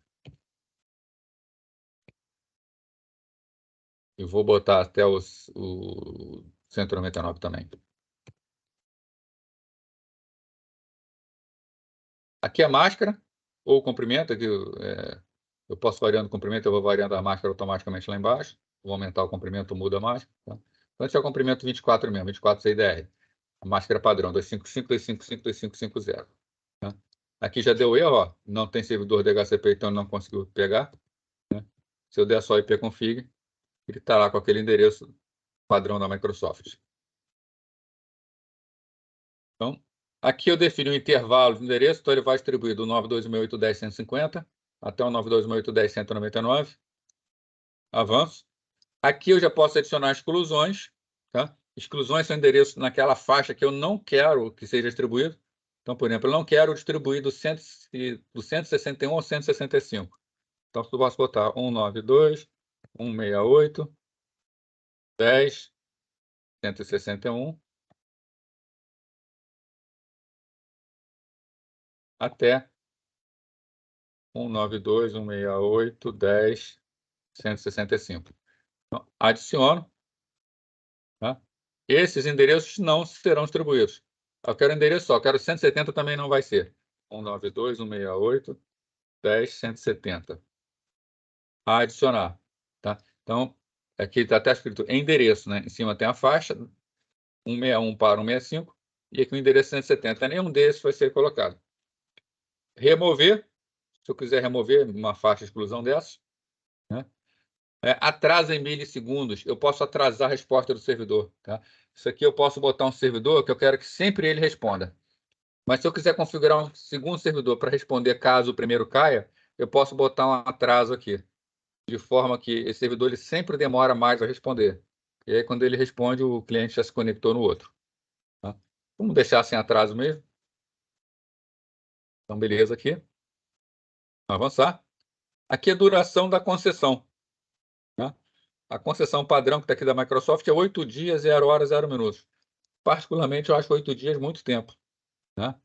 E vou botar até o 199 também. Aqui é a máscara, ou o comprimento. Aqui, eu posso variando o comprimento, eu vou variando a máscara automaticamente lá embaixo. Vou aumentar o comprimento, muda a máscara. Tá? Então, esse é o comprimento 24 mesmo, 24 CIDR. A máscara padrão, 255.255.255.50. Tá? Aqui já deu erro, ó. Não tem servidor DHCP, então não conseguiu pegar. Né? Se eu der só ipconfig, ele está lá com aquele endereço padrão da Microsoft. Então, Aqui eu defino o intervalo de endereço, então ele vai distribuir do 92.168.10.150 até o 92.168.10.199. Avanço. Aqui eu já posso adicionar exclusões, tá? Exclusões são endereços naquela faixa que eu não quero que seja distribuído. Então, por exemplo, eu não quero distribuir do 161 ao 165. Então, eu posso botar 192, 168, 10, 161, até 192, 168, 10, 165. Então, adiciono, tá? Esses endereços não serão distribuídos. Eu quero endereço só, eu quero 170 também não vai ser. 192, 168, 10, 170. Adicionar, tá? Então, aqui está até escrito endereço, né? Em cima tem a faixa, 161 para 165, e aqui o endereço 170. Nenhum desses vai ser colocado. Remover, se eu quiser remover uma faixa de exclusão dessa, né? Atrasa em milissegundos, eu posso atrasar a resposta do servidor, tá? Isso aqui eu posso botar um servidor que eu quero que sempre ele responda. Mas se eu quiser configurar um segundo servidor para responder caso o primeiro caia, eu posso botar um atraso aqui, de forma que esse servidor ele sempre demora mais a responder. E aí, quando ele responde, o cliente já se conectou no outro, tá? Vamos deixar sem atraso mesmo. Então, beleza aqui. Vamos avançar. Aqui é a duração da concessão, né? A concessão padrão que está aqui da Microsoft é 8 dias, 0 horas, 0 minutos. Particularmente, eu acho 8 dias muito tempo, né?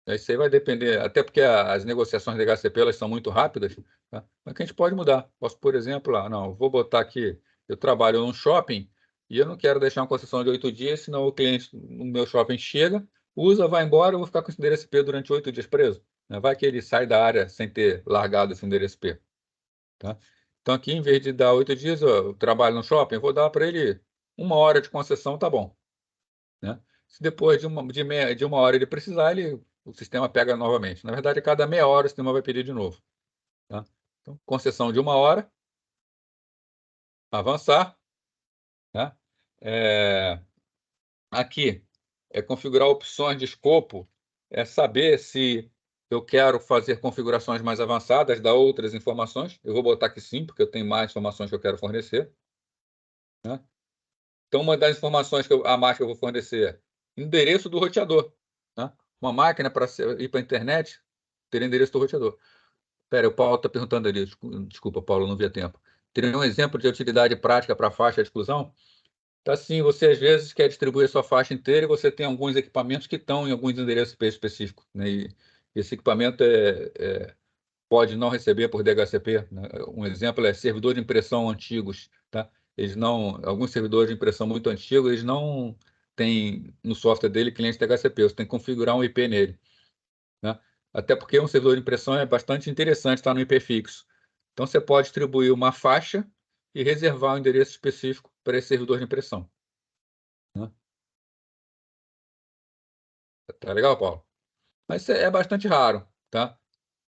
Isso aí vai depender, até porque as negociações da HCP elas são muito rápidas, tá? Mas que a gente pode mudar. Posso, por exemplo, não, vou botar aqui, eu trabalho num shopping e eu não quero deixar uma concessão de 8 dias, senão o cliente no meu shopping chega, usa, vai embora, eu vou ficar com esse endereço IP durante 8 dias preso, né? Vai que ele sai da área sem ter largado esse endereço IP, tá? Então aqui, em vez de dar 8 dias, eu trabalho no shopping, eu vou dar para ele 1 hora de concessão, tá bom, né? Se depois de uma hora ele precisar, o sistema pega novamente. Na verdade, a cada meia hora o sistema vai pedir de novo, tá? Então, concessão de 1 hora, avançar, tá? É, aqui é configurar opções de escopo, é saber se eu quero fazer configurações mais avançadas, dar outras informações. Eu vou botar que sim, porque eu tenho mais informações que eu quero fornecer, né? Então, uma das informações a mais que eu vou fornecer é endereço do roteador, tá? Uma máquina para ir para a internet ter endereço do roteador. Espera, o Paulo está perguntando ali. Desculpa, Paulo, não via tempo. Teria um exemplo de utilidade prática para faixa de exclusão? Tá sim, você às vezes quer distribuir a sua faixa inteira e você tem alguns equipamentos que estão em alguns endereços IP específicos, né? E esse equipamento pode não receber por DHCP, né? Um exemplo é servidor de impressão antigos, tá? Eles não, alguns servidores de impressão muito antigos, eles não têm no software dele cliente DHCP, você tem que configurar um IP nele, né? Até porque um servidor de impressão é bastante interessante estar no IP fixo. Então você pode distribuir uma faixa e reservar um endereço específico para esse servidor de impressão, né? Tá legal, Paulo? Mas isso é bastante raro, tá?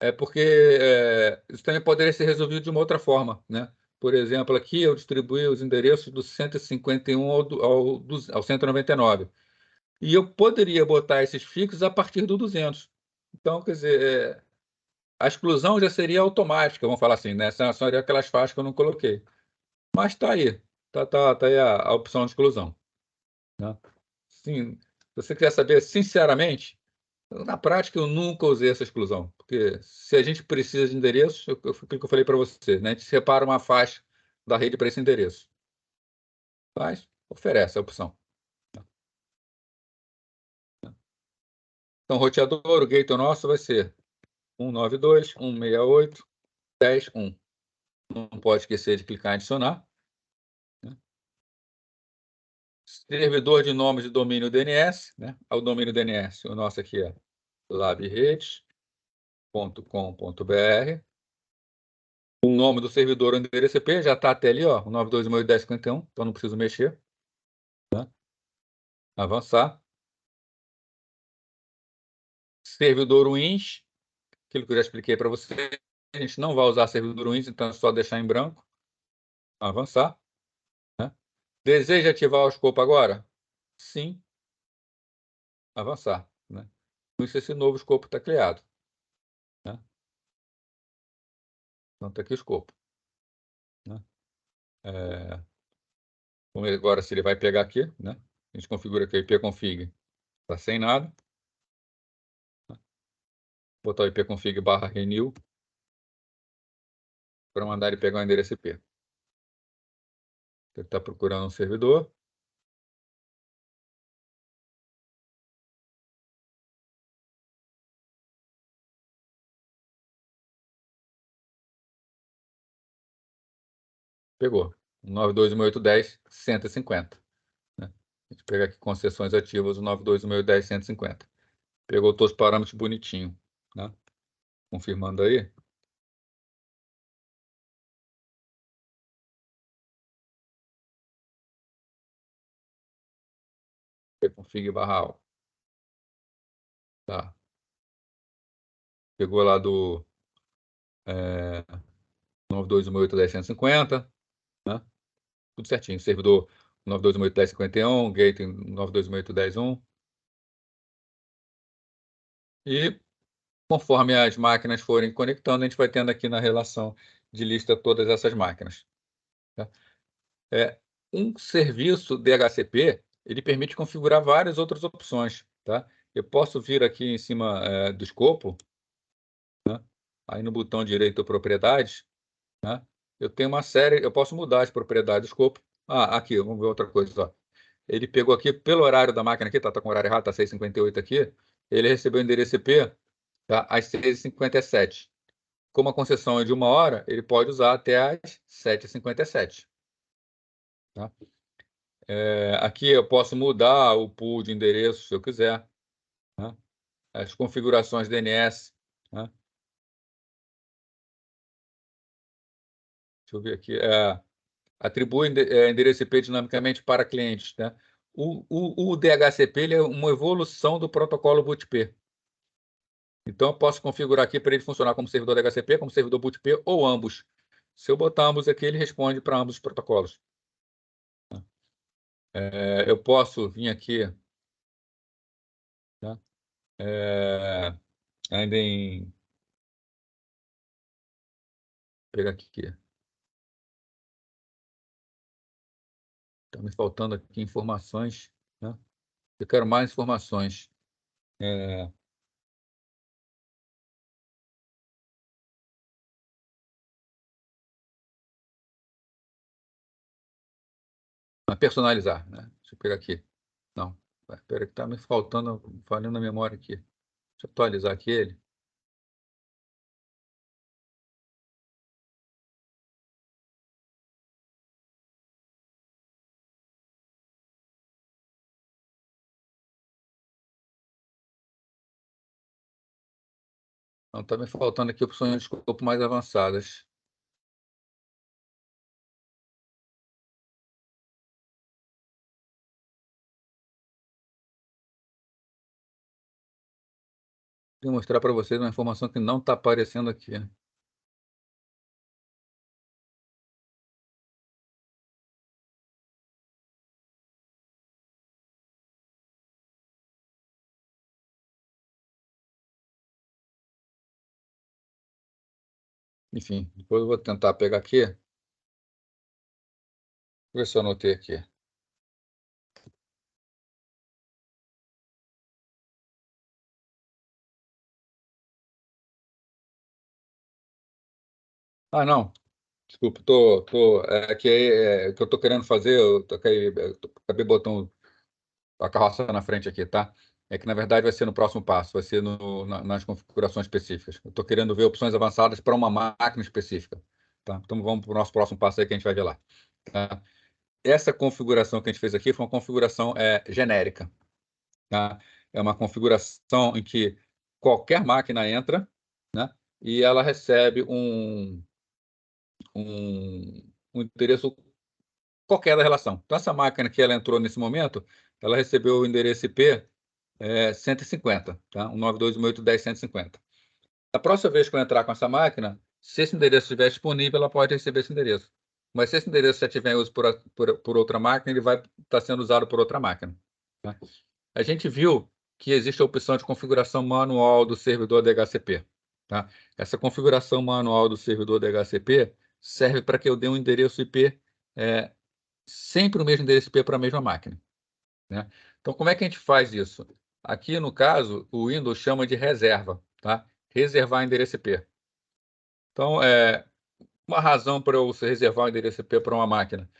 É porque isso também poderia ser resolvido de uma outra forma, né? Por exemplo, aqui eu distribuí os endereços do 151 ao 199. E eu poderia botar esses fixos a partir do 200. Então, quer dizer, a exclusão já seria automática, vamos falar assim, né? São aquelas faixas que eu não coloquei. Mas está aí. Tá aí a opção de exclusão, né? Sim, se você quer saber sinceramente, na prática, eu nunca usei essa exclusão, porque se a gente precisa de endereço, o que eu falei para você, né? A gente separa uma faixa da rede para esse endereço. Mas oferece a opção. Então, o roteador, o gateway nosso vai ser 192, 168, 10, 1. Não pode esquecer de clicar em adicionar, né? Servidor de nomes de domínio DNS, né? O domínio DNS, o nosso aqui é labredes.com.br. O nome do servidor, o endereço IP, já está até ali, ó, 92.1051, então não preciso mexer, né? Avançar. Servidor WINS, aquilo que eu já expliquei para você, a gente não vai usar servidor WINS, então é só deixar em branco. Avançar, né? Deseja ativar o escopo agora? Sim. avançar, né? Com isso, esse novo escopo está criado, né? Então, está aqui o escopo, né? Vamos ver agora se ele vai pegar aqui, né? A gente configura aqui o ipconfig, está sem nada. Botar o ipconfig/renew para mandar ele pegar o endereço IP. Ele está procurando um servidor. Pegou. 92.168.10.150. Né? A gente pega aqui concessões ativas, o 92.168.10.150. Pegou todos os parâmetros bonitinho, né? Confirmando aí. Config/all. Tá. Pegou lá do 92.168.10.150, né? Tudo certinho. Servidor 92.168.10.51, gateway 92.168.10.1. E conforme as máquinas forem conectando, a gente vai tendo aqui na relação de lista todas essas máquinas. Tá? Um serviço DHCP, ele permite configurar várias outras opções. Tá? Eu posso vir aqui em cima do escopo, né? Aí no botão direito propriedades, né? Eu tenho uma série, eu posso mudar as propriedades do escopo. Aqui, vamos ver outra coisa. Ó. Ele pegou aqui, pelo horário da máquina aqui, tá com o horário errado, tá 6h58 aqui, ele recebeu o endereço IP, tá, às 6h57. Como a concessão é de 1 hora, ele pode usar até às 7h57. Tá? Aqui eu posso mudar o pool de endereços se eu quiser. Né? As configurações DNS. Né? Deixa eu ver aqui. Atribui endereço IP dinamicamente para clientes. Né? O DHCP ele é uma evolução do protocolo BootP. Então, eu posso configurar aqui para ele funcionar como servidor DHCP, como servidor BootP ou ambos. Se eu botar ambos aqui, ele responde para ambos os protocolos. Eu posso vir aqui, tá? Ainda em... Pegar aqui. Está me faltando aqui informações, né? Eu quero mais informações. Personalizar, né? Deixa eu pegar aqui. Não, espera que está me falhando a memória aqui. Deixa eu atualizar aqui ele. Não, está me faltando aqui opções de escopo mais avançadas. Vou mostrar para vocês uma informação que não está aparecendo aqui. Enfim, depois eu vou tentar pegar aqui. Ver se eu anotei aqui. Não. Desculpa, que eu estou querendo fazer, acabei botando a carroça na frente aqui, tá? É que, na verdade, vai ser no próximo passo, vai ser nas configurações específicas. Eu estou querendo ver opções avançadas para uma máquina específica. Tá? Então, vamos para o nosso próximo passo aí que a gente vai ver lá. Tá? Essa configuração que a gente fez aqui foi uma configuração genérica. Tá? É uma configuração em que qualquer máquina entra, né? E ela recebe um endereço qualquer da relação. Então, essa máquina que ela entrou nesse momento, ela recebeu o endereço IP 150, tá? 192.168.10.150. A próxima vez que eu entrar com essa máquina, se esse endereço estiver disponível, ela pode receber esse endereço. Mas se esse endereço já estiver em uso por outra máquina, ele vai estar sendo usado por outra máquina. Tá? A gente viu que existe a opção de configuração manual do servidor DHCP. Tá? Essa configuração manual do servidor DHCP serve para que eu dê um endereço IP, sempre o mesmo endereço IP para a mesma máquina. Né? Então, como é que a gente faz isso? Aqui, no caso, o Windows chama de reserva. Tá? Reservar endereço IP. Então, uma razão para eu reservar o endereço IP para uma máquina.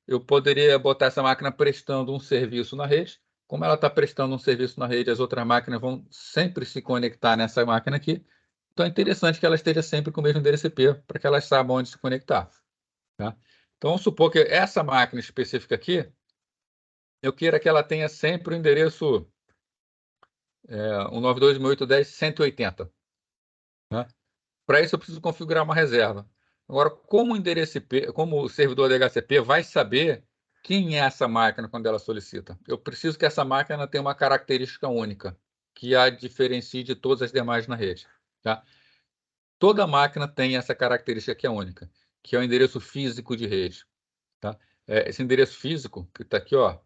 Eu poderia botar essa máquina prestando um serviço na rede. Como ela está prestando um serviço na rede, as outras máquinas vão sempre se conectar nessa máquina aqui. Então, é interessante que ela esteja sempre com o mesmo endereço IP, para que elas saibam onde se conectar. Tá? Então, vamos supor que essa máquina específica aqui, eu queira que ela tenha sempre o endereço 192.168.10.180. Né? Para isso, eu preciso configurar uma reserva. Agora, como o endereço IP, como o servidor DHCP vai saber quem é essa máquina quando ela solicita? Eu preciso que essa máquina tenha uma característica única, que a diferencie de todas as demais na rede. Tá? Toda máquina tem essa característica que é única, que é o endereço físico de rede. Tá? Esse endereço físico, que está aqui, ó,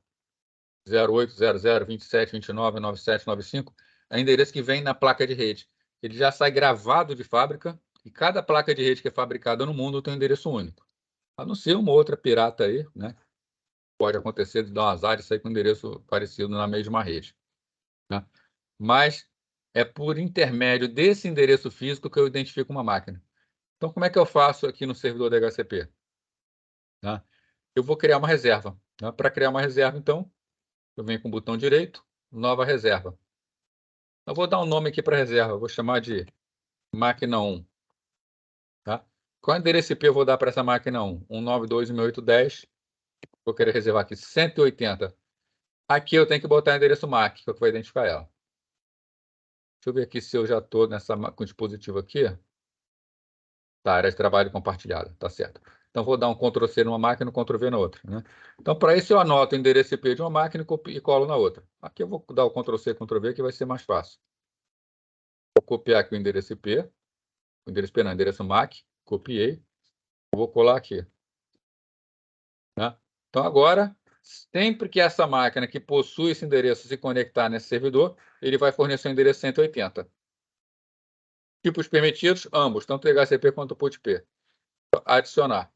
080027299795, é o endereço que vem na placa de rede. Ele já sai gravado de fábrica, e cada placa de rede que é fabricada no mundo tem um endereço único. A não ser uma outra pirata aí, né? Pode acontecer de dar um azar e sair com um endereço parecido na mesma rede. Né? Mas é por intermédio desse endereço físico que eu identifico uma máquina. Então, como é que eu faço aqui no servidor DHCP? Né? Eu vou criar uma reserva. Né? Para criar uma reserva, então, eu venho com o botão direito, nova reserva. Eu vou dar um nome aqui para a reserva, eu vou chamar de máquina 1. Tá? Qual endereço IP eu vou dar para essa máquina 1? 192.168.10. Vou querer reservar aqui 180. Aqui eu tenho que botar o endereço MAC, que é o que vai identificar ela. Deixa eu ver aqui se eu já estou com o dispositivo aqui. Tá, área de trabalho compartilhada, tá certo. Então, vou dar um Ctrl+C numa máquina e um Ctrl+V na outra. Né? Então, para isso, eu anoto o endereço IP de uma máquina e colo na outra. Aqui eu vou dar o Ctrl+C e Ctrl+V, que vai ser mais fácil. Vou copiar aqui o endereço IP, o endereço MAC, copiei, vou colar aqui. Né? Então, agora, sempre que essa máquina que possui esse endereço se conectar nesse servidor, ele vai fornecer o endereço 180. Tipos permitidos, ambos, tanto DHCP quanto PUTP. Adicionar.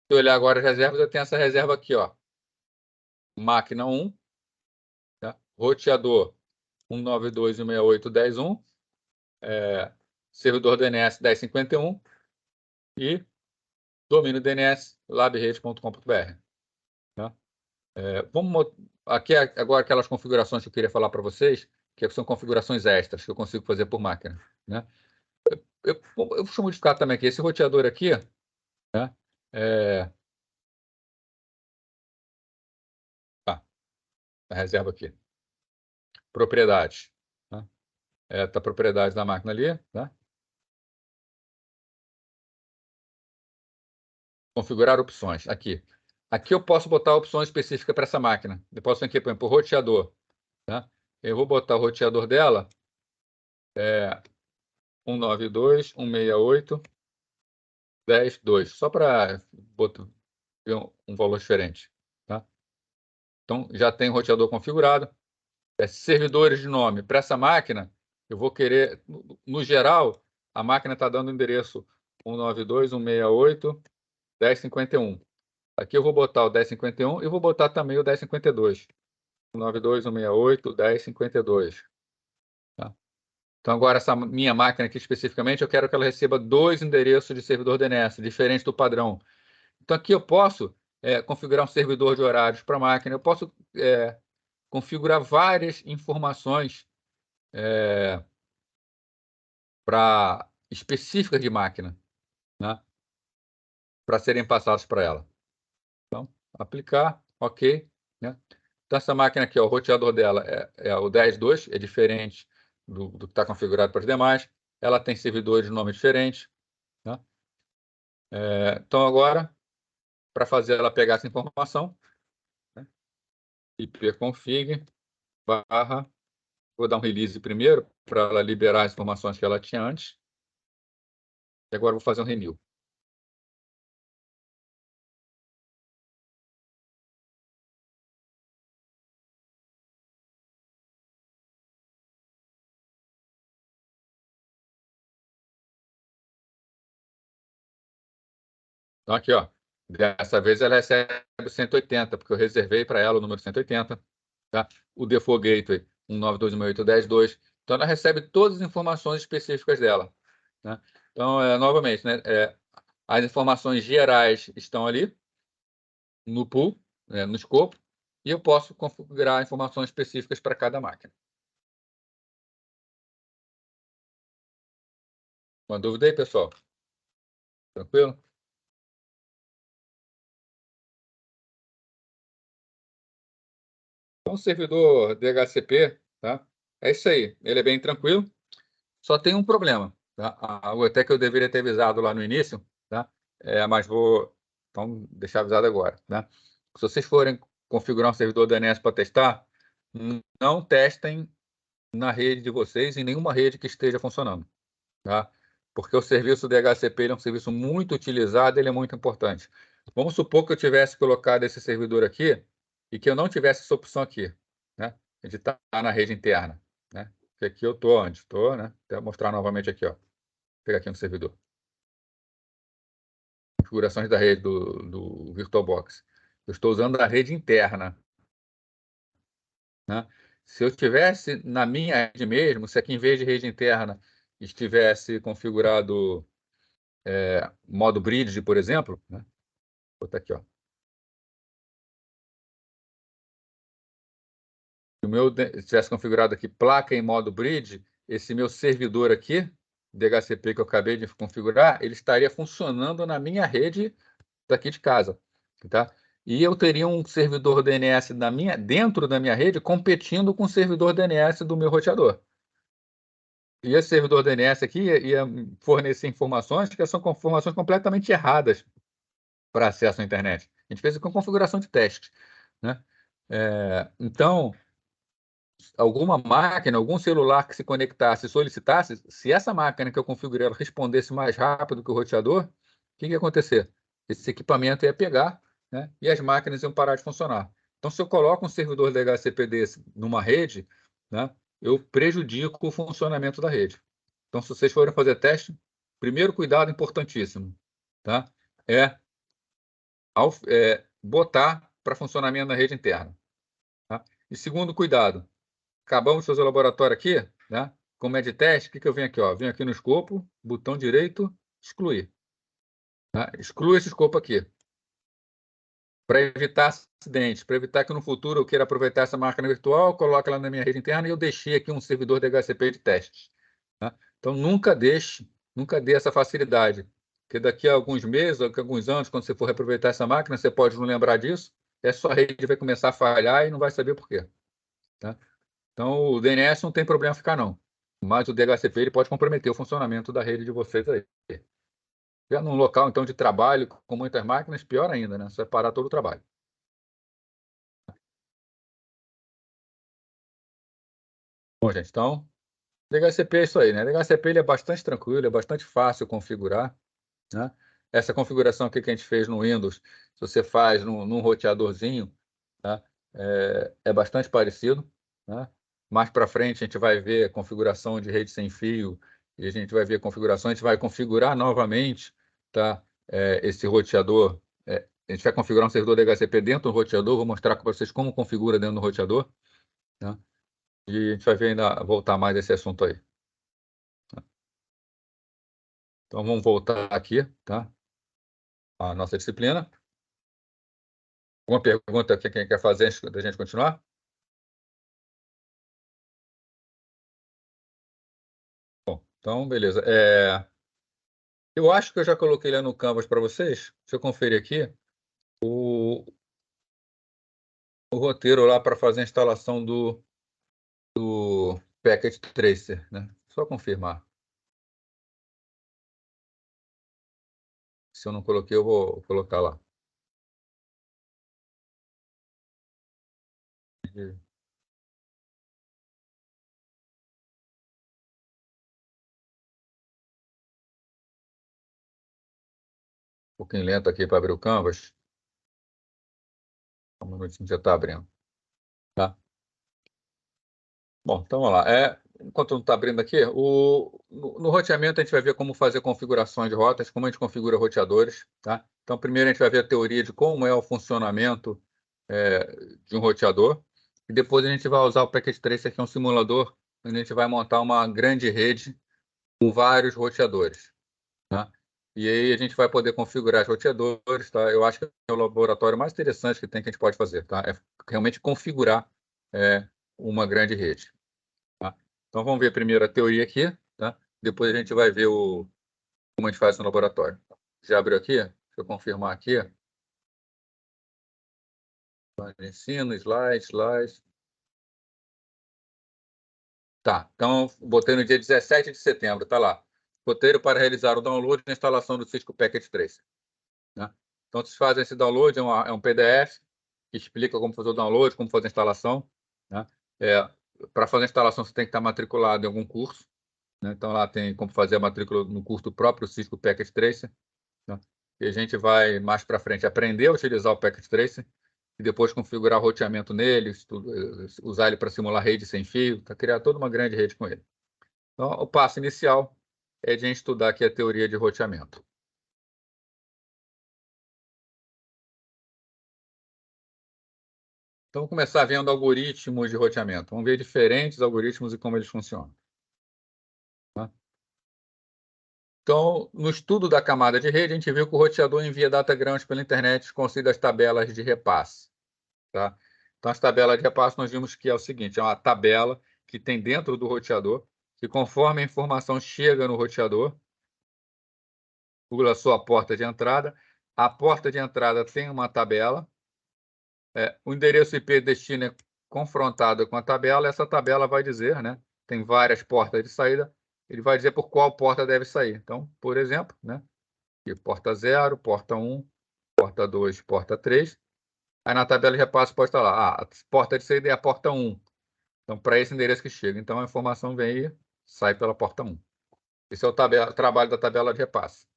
Se eu olhar agora as reservas, eu tenho essa reserva aqui, ó. Máquina 1, tá? Roteador 192.168.10.1, servidor DNS 1051 e domínio DNS labrede.com.br. Tá? Vamos aqui agora aquelas configurações que eu queria falar para vocês, que são configurações extras que eu consigo fazer por máquina. Né? Eu vou modificar também aqui. Esse roteador aqui, né? A reserva aqui. Propriedades. Tá? Tá a propriedade da máquina ali. Tá? Configurar opções. Aqui. Aqui eu posso botar opções específicas para essa máquina. Eu posso aqui, por exemplo, o roteador. Tá? Eu vou botar o roteador dela. 192.168.10.2. Só para ver um valor diferente. Tá? Então, já tem o roteador configurado. Servidores de nome. Para essa máquina, eu vou querer, no geral, a máquina está dando o endereço 192.168.10.51. Aqui eu vou botar o 1051 e vou botar também o 1052. 192.168.10.52. Tá? Então, agora, essa minha máquina aqui especificamente, eu quero que ela receba 2 endereços de servidor DNS, diferente do padrão. Então, aqui eu posso configurar um servidor de horários para a máquina, eu posso configurar várias informações específicas de máquina, né? Para serem passadas para ela. Então, aplicar, ok. Né? Então, essa máquina aqui, ó, o roteador dela é o 10.2, é diferente do que está configurado para as demais. Ela tem servidores de nome diferente. Né? Então, agora, para fazer ela pegar essa informação, né? ipconfig /, vou dar um release primeiro, para ela liberar as informações que ela tinha antes. E agora vou fazer um renew. Então, aqui, ó, dessa vez ela recebe 180, porque eu reservei para ela o número 180, tá? O Default Gateway 192.168.10.2. Então, ela recebe todas as informações específicas dela, né? Então, novamente, né, as informações gerais estão ali no pool, no escopo, e eu posso configurar informações específicas para cada máquina. Uma dúvida aí, pessoal? Tranquilo? Então, o servidor DHCP, tá? É isso aí. Ele é bem tranquilo. Só tem um problema, tá? Até que eu deveria ter avisado lá no início, tá? Mas vou então deixar avisado agora, tá? Se vocês forem configurar um servidor DNS para testar, não testem na rede de vocês, em nenhuma rede que esteja funcionando, tá? Porque o serviço DHCP ele é um serviço muito utilizado, ele é muito importante. Vamos supor que eu tivesse colocado esse servidor aqui e que eu não tivesse essa opção aqui, né? De estar na rede interna, né? Porque aqui eu estou onde? Estou, né? Vou mostrar novamente aqui, ó. Vou pegar aqui no servidor. Configurações da rede do VirtualBox. Eu estou usando a rede interna, né? Se eu tivesse na minha rede mesmo, se aqui em vez de rede interna estivesse configurado modo bridge, por exemplo, né? Vou botar aqui, ó. Se o meu tivesse configurado aqui placa em modo bridge, esse meu servidor aqui, DHCP que eu acabei de configurar, ele estaria funcionando na minha rede daqui de casa, tá? E eu teria um servidor DNS dentro da minha rede competindo com o servidor DNS do meu roteador. E esse servidor DNS aqui ia fornecer informações que são informações completamente erradas para acesso à internet. A gente fez com configuração de teste, né? Então, alguma máquina, algum celular que se conectasse e solicitasse, se essa máquina que eu configurei ela respondesse mais rápido que o roteador, o que ia acontecer? Esse equipamento ia pegar, né, e as máquinas iam parar de funcionar. Então, se eu coloco um servidor DHCP desse numa rede, né, eu prejudico o funcionamento da rede. Então, se vocês forem fazer teste, primeiro cuidado importantíssimo, tá? Botar para funcionamento na rede interna. Tá? E segundo cuidado, acabamos de fazer o laboratório aqui, né? Como é de teste, o que eu venho aqui? Ó? Venho aqui no escopo, botão direito, excluir. Tá? Exclui esse escopo aqui. Para evitar acidentes, para evitar que no futuro eu queira aproveitar essa máquina virtual, coloque ela na minha rede interna e eu deixei aqui um servidor de DHCP de testes. Tá? Então, nunca dê essa facilidade. Porque daqui a alguns meses, daqui a alguns anos, quando você for reaproveitar essa máquina, você pode não lembrar disso, e a sua rede vai começar a falhar e não vai saber por quê. Tá? Então, o DNS não tem problema ficar, não. Mas o DHCP ele pode comprometer o funcionamento da rede de vocês aí. Já num local, então, de trabalho com muitas máquinas, pior ainda, né? Você vai parar todo o trabalho. Bom, gente, então, DHCP é isso aí, né? DHCP ele é bastante tranquilo, é bastante fácil configurar, né? Essa configuração aqui que a gente fez no Windows, se você faz num roteadorzinho, tá? É bastante parecido, né? Mais para frente a gente vai ver a configuração de rede sem fio e a gente vai ver a configuração, a gente vai configurar novamente, tá? Esse roteador, a gente vai configurar um servidor DHCP dentro do roteador, vou mostrar para vocês como configura dentro do roteador, né? E a gente vai ver ainda voltar mais esse assunto aí. Tá? Então vamos voltar aqui, tá? A nossa disciplina. Alguma pergunta que quem quer fazer antes da gente continuar? Bom, então beleza. Eu acho que eu já coloquei lá no Canvas para vocês. Deixa eu conferir aqui o roteiro lá para fazer a instalação do Packet Tracer, né? Só confirmar. Se eu não coloquei, eu vou colocar lá. Um pouquinho lento aqui para abrir o Canvas. Um minutinho já está abrindo. Tá? Bom, então vamos lá. Enquanto não está abrindo aqui, no roteamento a gente vai ver como fazer configurações de rotas, como a gente configura roteadores, tá? Então, primeiro a gente vai ver a teoria de como é o funcionamento de um roteador, e depois a gente vai usar o Packet Tracer, que é um simulador, onde a gente vai montar uma grande rede com vários roteadores. Tá? E aí a gente vai poder configurar os roteadores. Tá? Eu acho que é o laboratório mais interessante que tem, que a gente pode fazer. Tá? É realmente configurar uma grande rede. Tá? Então vamos ver primeiro a teoria aqui, tá? Depois a gente vai ver como a gente faz no laboratório. Já abriu aqui? Deixa eu confirmar aqui. Ensino, slides. Tá, então botei no dia 17 de setembro, tá lá. Roteiro para realizar o download e instalação do Cisco Packet Tracer. Né? Então, vocês fazem esse download, é um PDF que explica como fazer o download, como fazer a instalação. Né? Para fazer a instalação, você tem que estar matriculado em algum curso. Né? Então, lá tem como fazer a matrícula no curso do próprio Cisco Packet Tracer. Né? E a gente vai, mais para frente, aprender a utilizar o Packet Tracer e depois configurar o roteamento nele, usar ele para simular rede sem fio, para criar toda uma grande rede com ele. Então, o passo inicial é de a gente estudar aqui a teoria de roteamento. Então, vamos começar vendo algoritmos de roteamento. Vamos ver diferentes algoritmos e como eles funcionam. Tá? Então, no estudo da camada de rede, a gente viu que o roteador envia datagramas pela internet conhecidas as tabelas de repasse. Tá? Então, as tabelas de repasse, nós vimos que é o seguinte, é uma tabela que tem dentro do roteador, que conforme a informação chega no roteador, a sua porta de entrada, a porta de entrada tem uma tabela, o endereço IP destino é confrontado com a tabela, essa tabela vai dizer, né, tem várias portas de saída, ele vai dizer por qual porta deve sair. Então, por exemplo, né, porta 0, porta 1, porta 2, porta 3. Aí na tabela de repasse pode estar lá, a porta de saída é a porta 1. Então, para esse endereço que chega. Então, a informação vem e sai pela porta 1. Esse é o trabalho da tabela de repasse.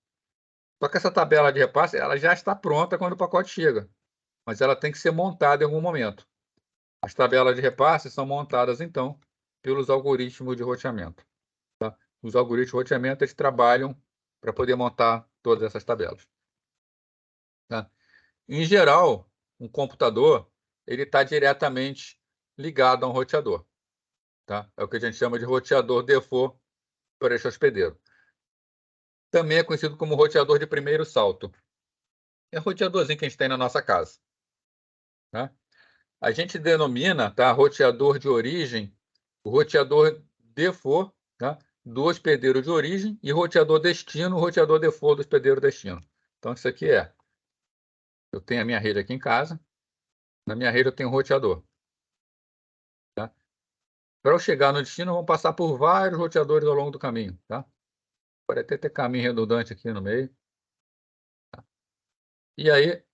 Só que essa tabela de repasse ela já está pronta quando o pacote chega, mas ela tem que ser montada em algum momento. As tabelas de repasse são montadas, então, pelos algoritmos de roteamento. Tá? Os algoritmos de roteamento eles trabalham para poder montar todas essas tabelas. Tá? Em geral, um computador ele está diretamente ligado a um roteador. Tá? É o que a gente chama de roteador default para esse hospedeiro. Também é conhecido como roteador de primeiro salto. É o roteadorzinho que a gente tem na nossa casa. Tá? A gente denomina, tá, roteador de origem, o roteador default, tá, do hospedeiro de origem, e roteador destino, o roteador default do hospedeiro destino. Então, isso aqui eu tenho a minha rede aqui em casa, na minha rede eu tenho um roteador. Tá? Para eu chegar no destino, eu vou passar por vários roteadores ao longo do caminho. Tá? Pode até ter caminho redundante aqui no meio. Tá? E aí,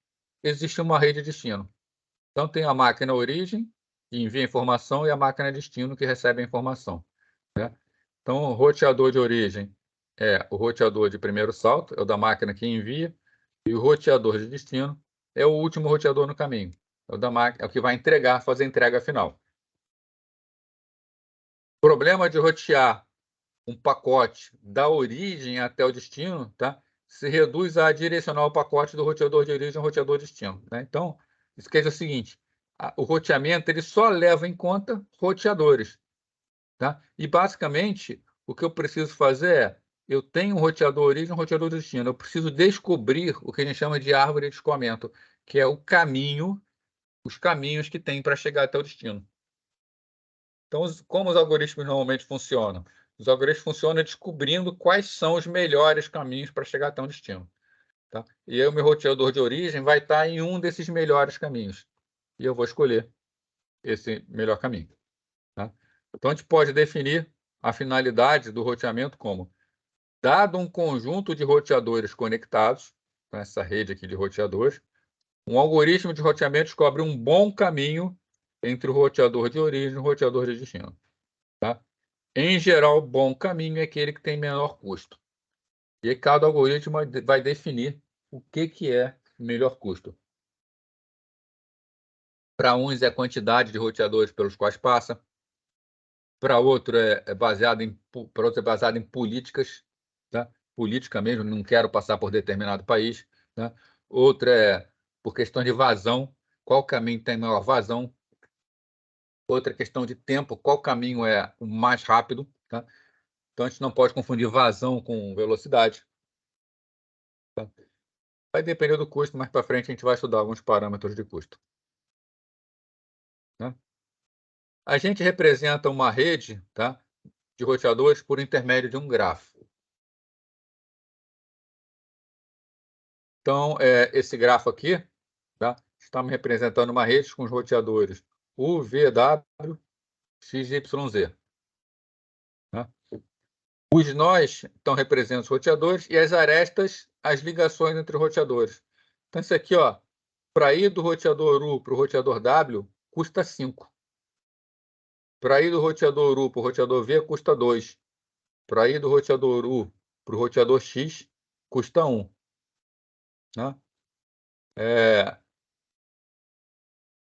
existe uma rede de destino. Então, tem a máquina origem, que envia informação, e a máquina destino, que recebe a informação. Né? Então, o roteador de origem é o roteador de primeiro salto, é o da máquina que envia, e o roteador de destino é o último roteador no caminho, é o da máquina, é o que vai entregar, fazer a entrega final. O problema de rotear um pacote da origem até o destino, tá? Se reduz a direcionar o pacote do roteador de origem ao roteador de destino. Né? Então, isso quer dizer o seguinte, o roteamento ele só leva em conta roteadores. Tá? E, basicamente, o que eu preciso fazer é, eu tenho um roteador origem e um roteador de destino. Eu preciso descobrir o que a gente chama de árvore de escoamento, que é o caminho, os caminhos que tem para chegar até o destino. Então, como os algoritmos normalmente funcionam? Os algoritmos funcionam descobrindo quais são os melhores caminhos para chegar até um destino. Tá? E aí o meu roteador de origem vai estar em um desses melhores caminhos. E eu vou escolher esse melhor caminho. Tá? Então, a gente pode definir a finalidade do roteamento como, dado um conjunto de roteadores conectados, com essa rede aqui de roteadores, um algoritmo de roteamento descobre um bom caminho entre o roteador de origem e o roteador de destino. Tá? Em geral, bom caminho é aquele que tem menor custo. E cada algoritmo vai definir o que é melhor custo. Para uns é a quantidade de roteadores pelos quais passa, para outro é baseado em políticas, tá? Política mesmo, não quero passar por determinado país. Tá? Outra é por questão de vazão, qual caminho tem maior vazão. Outra questão de tempo, qual caminho é o mais rápido, tá? Então, a gente não pode confundir vazão com velocidade. Tá? Vai depender do custo, mais para frente a gente vai estudar alguns parâmetros de custo. Né? A gente representa uma rede, tá, de roteadores por intermédio de um grafo. Então, esse grafo aqui, tá, está me representando uma rede com os roteadores U, V, W, X, Y, Z. Tá? Os nós estão representando os roteadores e as arestas, as ligações entre os roteadores. Então, isso aqui, ó, para ir do roteador U para o roteador W, custa 5. Para ir do roteador U para o roteador V, custa 2. Para ir do roteador U para o roteador X, custa 1. Né?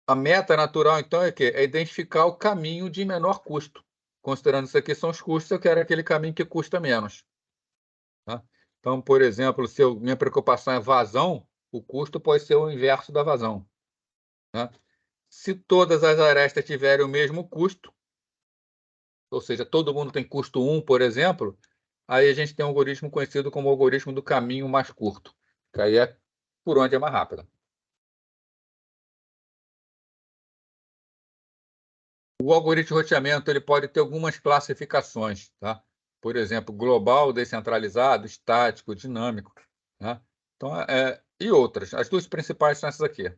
A meta natural, então, é o quê? É identificar o caminho de menor custo. Considerando isso aqui são os custos, eu quero aquele caminho que custa menos. Tá? Então, por exemplo, se minha preocupação é vazão, o custo pode ser o inverso da vazão. Né? Se todas as arestas tiverem o mesmo custo, ou seja, todo mundo tem custo 1, por exemplo, aí a gente tem um algoritmo conhecido como algoritmo do caminho mais curto, que aí é por onde é mais rápido. O algoritmo de roteamento ele pode ter algumas classificações, tá? Por exemplo, global, descentralizado, estático, dinâmico, né? Então, e outras. As duas principais são essas aqui.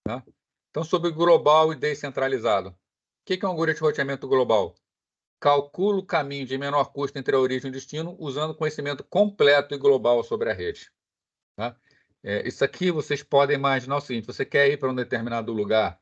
Tá? Então, sobre global e descentralizado. O que é um algoritmo de roteamento global? Calcula o caminho de menor custo entre a origem e o destino usando conhecimento completo e global sobre a rede. Tá? Isso aqui vocês podem imaginar o seguinte: você quer ir para um determinado lugar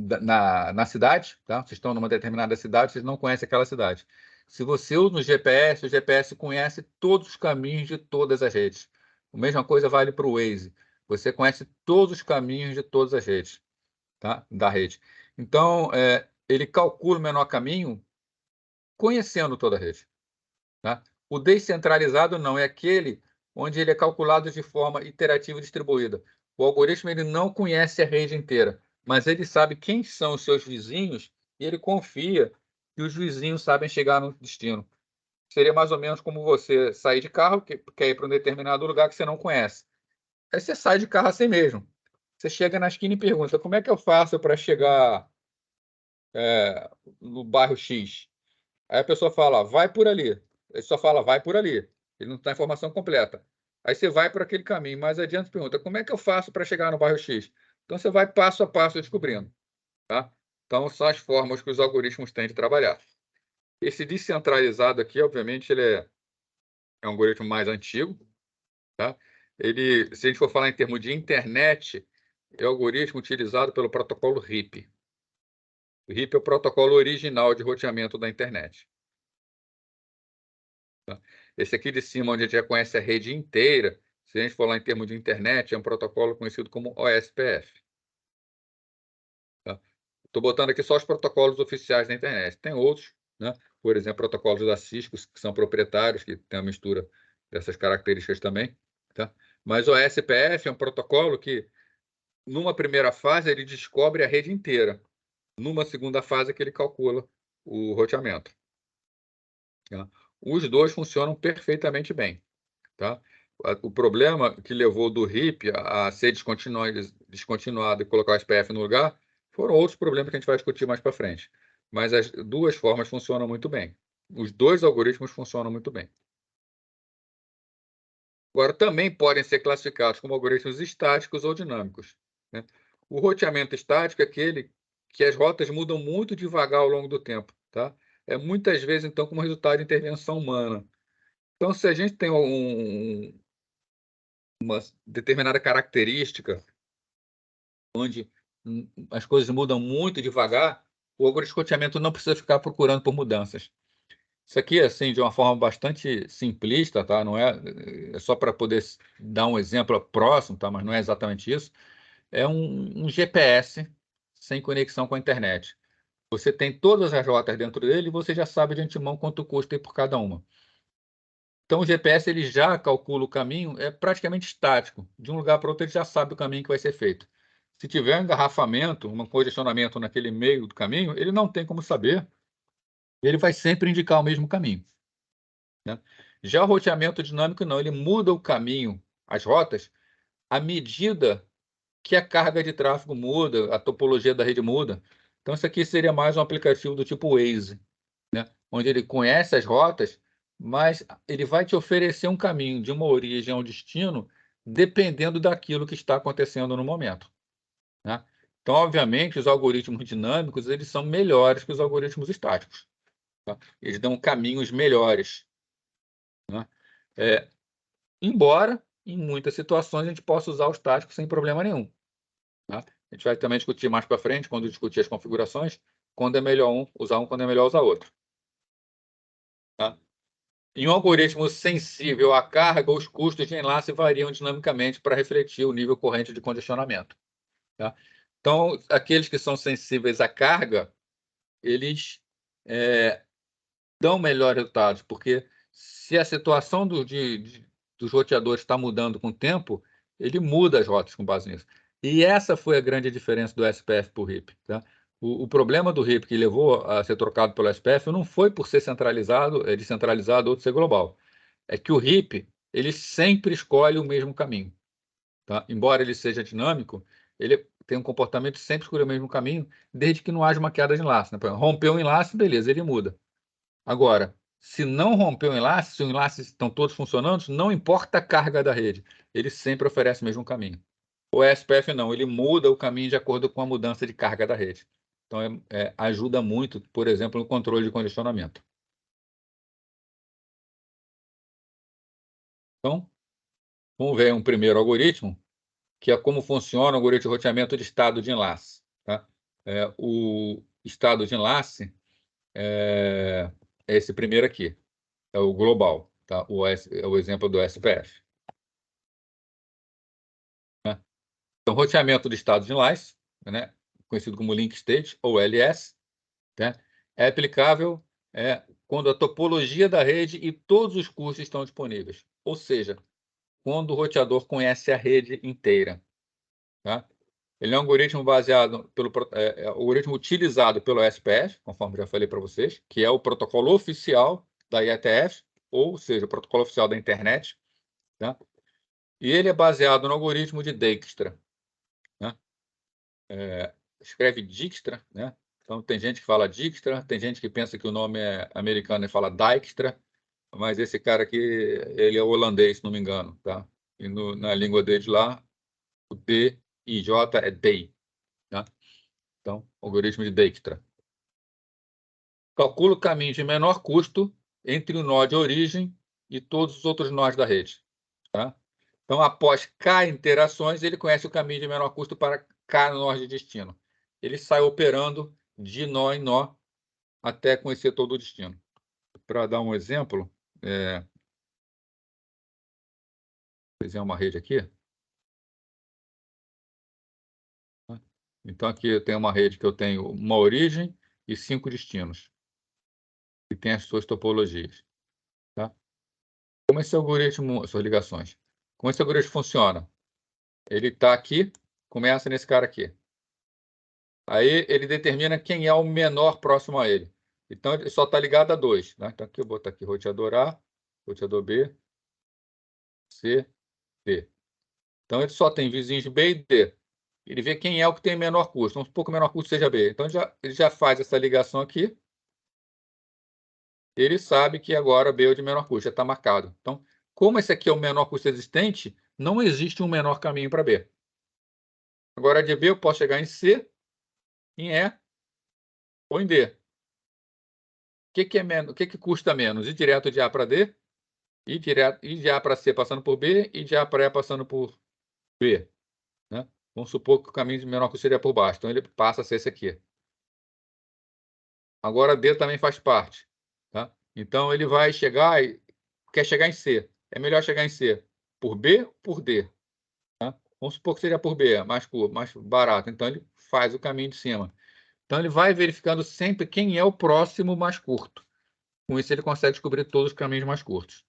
na cidade, tá? Vocês estão numa determinada cidade, vocês não conhecem aquela cidade. Se você usa o GPS conhece todos os caminhos de todas as redes. A mesma coisa vale para o Waze. Você conhece todos os caminhos de todas as redes, tá? Da rede. Então, ele calcula o menor caminho conhecendo toda a rede. Tá? O descentralizado não, é aquele onde ele é calculado de forma iterativa e distribuída. O algoritmo ele não conhece a rede inteira, mas ele sabe quem são os seus vizinhos e ele confia que os vizinhos sabem chegar no destino. Seria mais ou menos como você sair de carro, que quer ir para um determinado lugar que você não conhece. Aí você sai de carro assim mesmo. Você chega na esquina e pergunta: como é que eu faço para chegar no bairro X? Aí a pessoa fala, vai por ali. Ele só fala, vai por ali. Ele não dá a informação completa. Aí você vai por aquele caminho. Mais adiante pergunta, como é que eu faço para chegar no bairro X? Então você vai passo a passo descobrindo. Tá? Então são as formas que os algoritmos têm de trabalhar. Esse descentralizado aqui, obviamente, ele é um algoritmo mais antigo. Tá? Ele, se a gente for falar em termos de internet, é o algoritmo utilizado pelo protocolo RIP. O RIP é o protocolo original de roteamento da internet. Tá? Esse aqui de cima, onde a gente já conhece a rede inteira, se a gente for lá em termos de internet, é um protocolo conhecido como OSPF. Tá? Estou botando aqui só os protocolos oficiais da internet. Tem outros, né? Por exemplo, protocolos da Cisco, que são proprietários, que tem uma mistura dessas características também. Tá? Mas o OSPF é um protocolo que, numa primeira fase, ele descobre a rede inteira. Numa segunda fase, é que ele calcula o roteamento. Tá? Os dois funcionam perfeitamente bem. Tá? O problema que levou do RIP a ser descontinuado e colocar o SPF no lugar foram outros problemas que a gente vai discutir mais para frente. Mas as duas formas funcionam muito bem. Os dois algoritmos funcionam muito bem. Agora, também podem ser classificados como algoritmos estáticos ou dinâmicos. Né? O roteamento estático é aquele que as rotas mudam muito devagar ao longo do tempo. Tá? É muitas vezes, então, como resultado de intervenção humana. Então, se a gente tem uma determinada característica onde as coisas mudam muito devagar, o algoritmo de roteamento não precisa ficar procurando por mudanças. Isso aqui, assim, de uma forma bastante simplista, tá? Não é só para poder dar um exemplo próximo, tá? Mas não é exatamente isso. É um GPS sem conexão com a internet. Você tem todas as rotas dentro dele e você já sabe de antemão quanto custa ir por cada uma. Então, o GPS ele já calcula o caminho, é praticamente estático. De um lugar para outro, ele já sabe o caminho que vai ser feito. Se tiver um engarrafamento, um congestionamento naquele meio do caminho, ele não tem como saber, ele vai sempre indicar o mesmo caminho, né? Já o roteamento dinâmico, não, ele muda o caminho, as rotas, à medida que a carga de tráfego muda, a topologia da rede muda. Então, isso aqui seria mais um aplicativo do tipo Waze, né? Onde ele conhece as rotas, mas ele vai te oferecer um caminho de uma origem ao destino, dependendo daquilo que está acontecendo no momento, né? Então, obviamente, os algoritmos dinâmicos eles são melhores que os algoritmos estáticos, tá? Eles dão caminhos melhores, né? Embora, em muitas situações, a gente possa usar o estático sem problema nenhum, tá? A gente vai também discutir mais para frente, quando discutir as configurações, quando é melhor usar um, quando é melhor usar outro, tá? Em um algoritmo sensível à carga, os custos de enlace variam dinamicamente para refletir o nível corrente de congestionamento, tá? Então, aqueles que são sensíveis à carga, eles dão melhores resultados, porque se a situação dos roteadores está mudando com o tempo, ele muda as rotas com base nisso. E essa foi a grande diferença do SPF para o RIP, tá? O problema do RIP que levou a ser trocado pelo SPF não foi por ser centralizado, descentralizado ou de ser global. É que o RIP ele sempre escolhe o mesmo caminho, tá? Embora ele seja dinâmico, ele tem um comportamento de sempre escolher o mesmo caminho, desde que não haja uma queda de enlace, né? Rompeu o enlace, beleza, ele muda. Agora, se não romper o enlace, se os enlaces estão todos funcionando, não importa a carga da rede, ele sempre oferece o mesmo caminho. O SPF não, ele muda o caminho de acordo com a mudança de carga da rede. Então, ajuda muito, por exemplo, no controle de congestionamento. Então, vamos ver um primeiro algoritmo, que é como funciona o algoritmo de roteamento de estado de enlace, tá? O estado de enlace é esse primeiro aqui, é o global, tá? É o exemplo do SPF, né? Então, roteamento de estados de enlace, né, conhecido como link state ou LS, né, é aplicável quando a topologia da rede e todos os custos estão disponíveis. Ou seja, quando o roteador conhece a rede inteira, tá? Ele é um algoritmo baseado algoritmo utilizado pelo SPF, conforme já falei para vocês, que é o protocolo oficial da IETF, ou seja, o protocolo oficial da internet, tá? E ele é baseado no algoritmo de Dijkstra, né? Escreve Dijkstra, né? Então tem gente que fala Dijkstra, tem gente que pensa que o nome é americano e fala Dijkstra, mas esse cara aqui, ele é holandês, se não me engano, tá? E na língua dele lá, o D e J é Dij, tá? Então, algoritmo de Dijkstra. Calcula o caminho de menor custo entre o nó de origem e todos os outros nós da rede, tá? Então, após K interações, ele conhece o caminho de menor custo para K nós de destino. Ele sai operando de nó em nó até conhecer todo o destino. Para dar um exemplo, vou fizer uma rede aqui. Então, aqui eu tenho uma rede que eu tenho uma origem e 5 destinos, que tem as suas topologias, tá? Como esse algoritmo, suas ligações, como esse algoritmo funciona? Ele está aqui, começa nesse cara aqui. Aí ele determina quem é o menor próximo a ele. Então, ele só está ligado a 2, né? Então, aqui eu vou botar aqui roteador A, roteador B, C, D. Então, ele só tem vizinhos B e D. Ele vê quem é o que tem menor custo. Vamos supor que o menor custo seja B. Então, ele já faz essa ligação aqui. Ele sabe que agora B é o de menor custo, já está marcado. Então, como esse aqui é o menor custo existente, não existe um menor caminho para B. Agora, de B eu posso chegar em C, em E ou em D. O que custa menos? Ir direto de A para D, ir de A para C passando por B e de A para E passando por B, né? Vamos supor que o caminho de menor custo seria por baixo. Então, ele passa a ser esse aqui. Agora, D também faz parte, tá? Então, ele vai chegar e quer chegar em C. É melhor chegar em C por B ou por D, tá? Vamos supor que seria por B, mais barato. Então, ele faz o caminho de cima. Então, ele vai verificando sempre quem é o próximo mais curto. Com isso, ele consegue descobrir todos os caminhos mais curtos.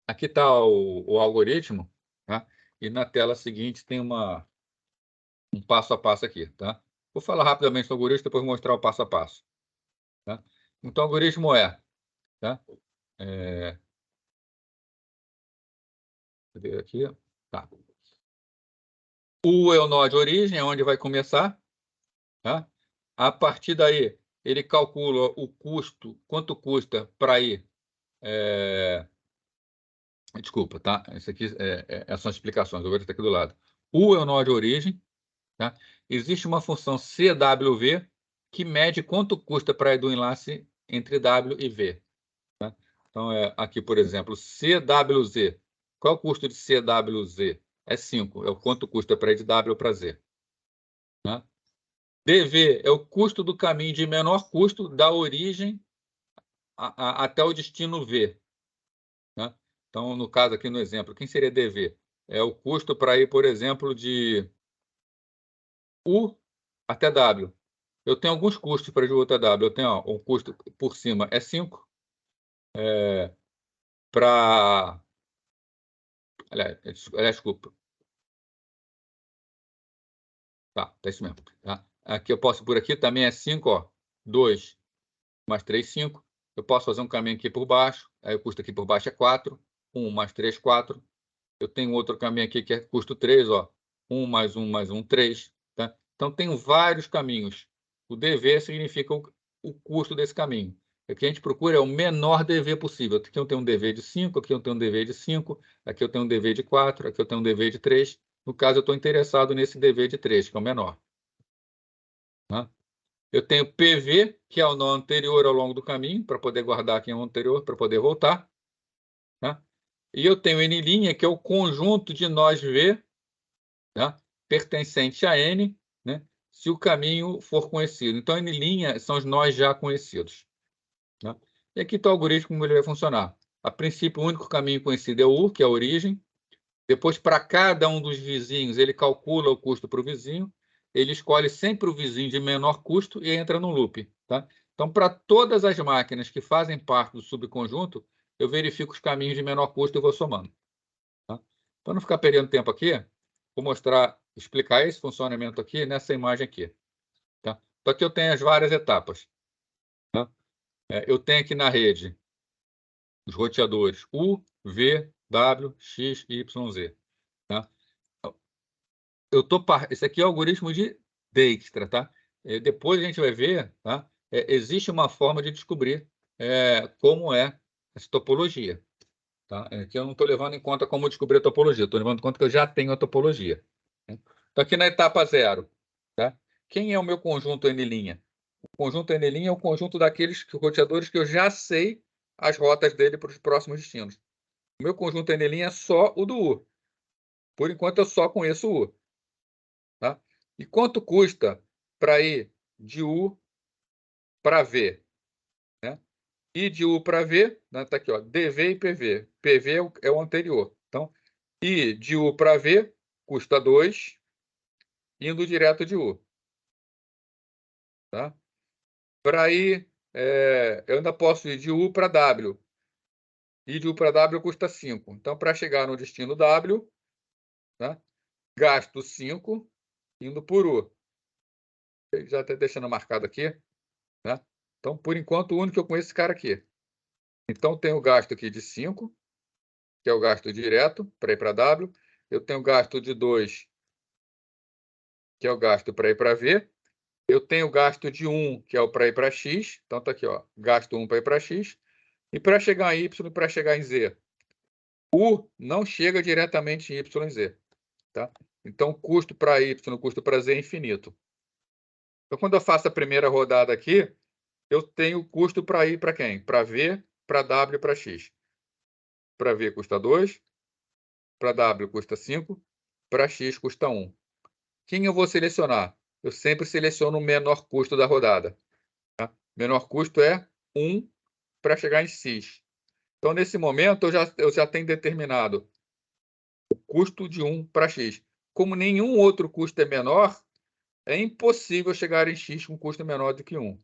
aqui está o algoritmo, tá? E na tela seguinte tem um passo a passo aqui, tá? Vou falar rapidamente do algoritmo, depois mostrar o passo a passo. Tá? Então, o algoritmo tá? Cadê aqui? Tá. U é o nó de origem, é onde vai começar. Tá? A partir daí, ele calcula o custo, quanto custa para ir. Desculpa, tá? Isso aqui essas são explicações, eu vou estar aqui do lado. U é o nó de origem. Tá? Existe uma função CWV que mede quanto custa para ir do enlace entre W e V. Tá? Então, aqui, por exemplo, CWZ. Qual é o custo de CWZ? É 5. É o quanto custa para ir de W para Z. Tá? DV é o custo do caminho de menor custo da origem até o destino V. Tá? Então, no caso aqui, no exemplo, quem seria DV? É o custo para ir, por exemplo, de U até W. Eu tenho alguns custos para ir de U até W. Eu tenho um custo por cima é 5. Para... Aliás, desculpa. Tá isso mesmo. Tá? Aqui eu posso, por aqui também é 5, ó. 2 mais 3, 5. Eu posso fazer um caminho aqui por baixo. Aí o custo aqui por baixo é 4. 1 mais 3, 4. Eu tenho outro caminho aqui que é custo 3, ó. 1 mais 1 mais 1, 3. Tá? Então, tenho vários caminhos. O DV significa o custo desse caminho. O que a gente procura é o menor DV possível. Aqui eu tenho um DV de 5, aqui eu tenho um DV de 5, aqui eu tenho um DV de 4, aqui eu tenho um DV de 3. No caso, eu estou interessado nesse DV de 3, que é o menor. Tá? Eu tenho PV, que é o nó anterior ao longo do caminho, para poder guardar aqui o anterior, para poder voltar. Tá? E eu tenho N', que é o conjunto de nós V, tá? Pertencente a N, né? Se o caminho for conhecido. Então, N' são os nós já conhecidos. Tá? E aqui está o algoritmo, como ele vai funcionar. A princípio, o único caminho conhecido é o U, que é a origem. Depois, para cada um dos vizinhos, ele calcula o custo para o vizinho. Ele escolhe sempre o vizinho de menor custo e entra no loop. Tá? Então, para todas as máquinas que fazem parte do subconjunto, eu verifico os caminhos de menor custo e vou somando. Tá? Para não ficar perdendo tempo aqui, vou explicar esse funcionamento aqui nessa imagem aqui. Tá? Então, aqui eu tenho as várias etapas. Tá? Eu tenho aqui na rede os roteadores U, V, W, X, Y, Z. Tá? Esse aqui é o algoritmo de Dijkstra. Tá? Depois a gente vai ver, tá? Existe uma forma de descobrir como é essa topologia. Tá? Aqui eu não estou levando em conta como descobrir a topologia, estou levando em conta que eu já tenho a topologia. Né? Então, aqui na etapa 0, tá? Quem é o meu conjunto N'? O conjunto N' é o conjunto daqueles roteadores que eu já sei as rotas dele para os próximos destinos. O meu conjunto N' é só o do U. Por enquanto, eu só conheço o U. Tá? E quanto custa para ir de U para V? Né? I de U para V, né? Tá aqui, ó, DV e PV. PV é o anterior. Então, I de U para V custa 2, indo direto de U. Tá? Para ir, eu ainda posso ir de U para W. I de U para W custa 5. Então, para chegar no destino W, tá? Gasto 5 indo por U. Já está deixando marcado aqui. Né? Então, por enquanto, o único que eu conheço é esse cara aqui. Então, tenho o gasto aqui de 5, que é o gasto direto para ir para W. Eu tenho o gasto de 2, que é o gasto para ir para V. Eu tenho o gasto de 1, que é o para ir para X. Então, está aqui, ó, gasto 1 para ir para X. E para chegar em Y e para chegar em Z. U não chega diretamente em Y e Z. Tá? Então, custo para Y, custo para Z é infinito. Então, quando eu faço a primeira rodada aqui, eu tenho custo para ir para quem? Para V, para W e para X. Para V custa 2, para W custa 5, para X custa 1. Quem eu vou selecionar? Eu sempre seleciono o menor custo da rodada. Tá? Menor custo é 1 para chegar em X. Então, nesse momento, eu já tenho determinado o custo de 1 para X. Como nenhum outro custo é menor, é impossível chegar em X com custo menor do que 1.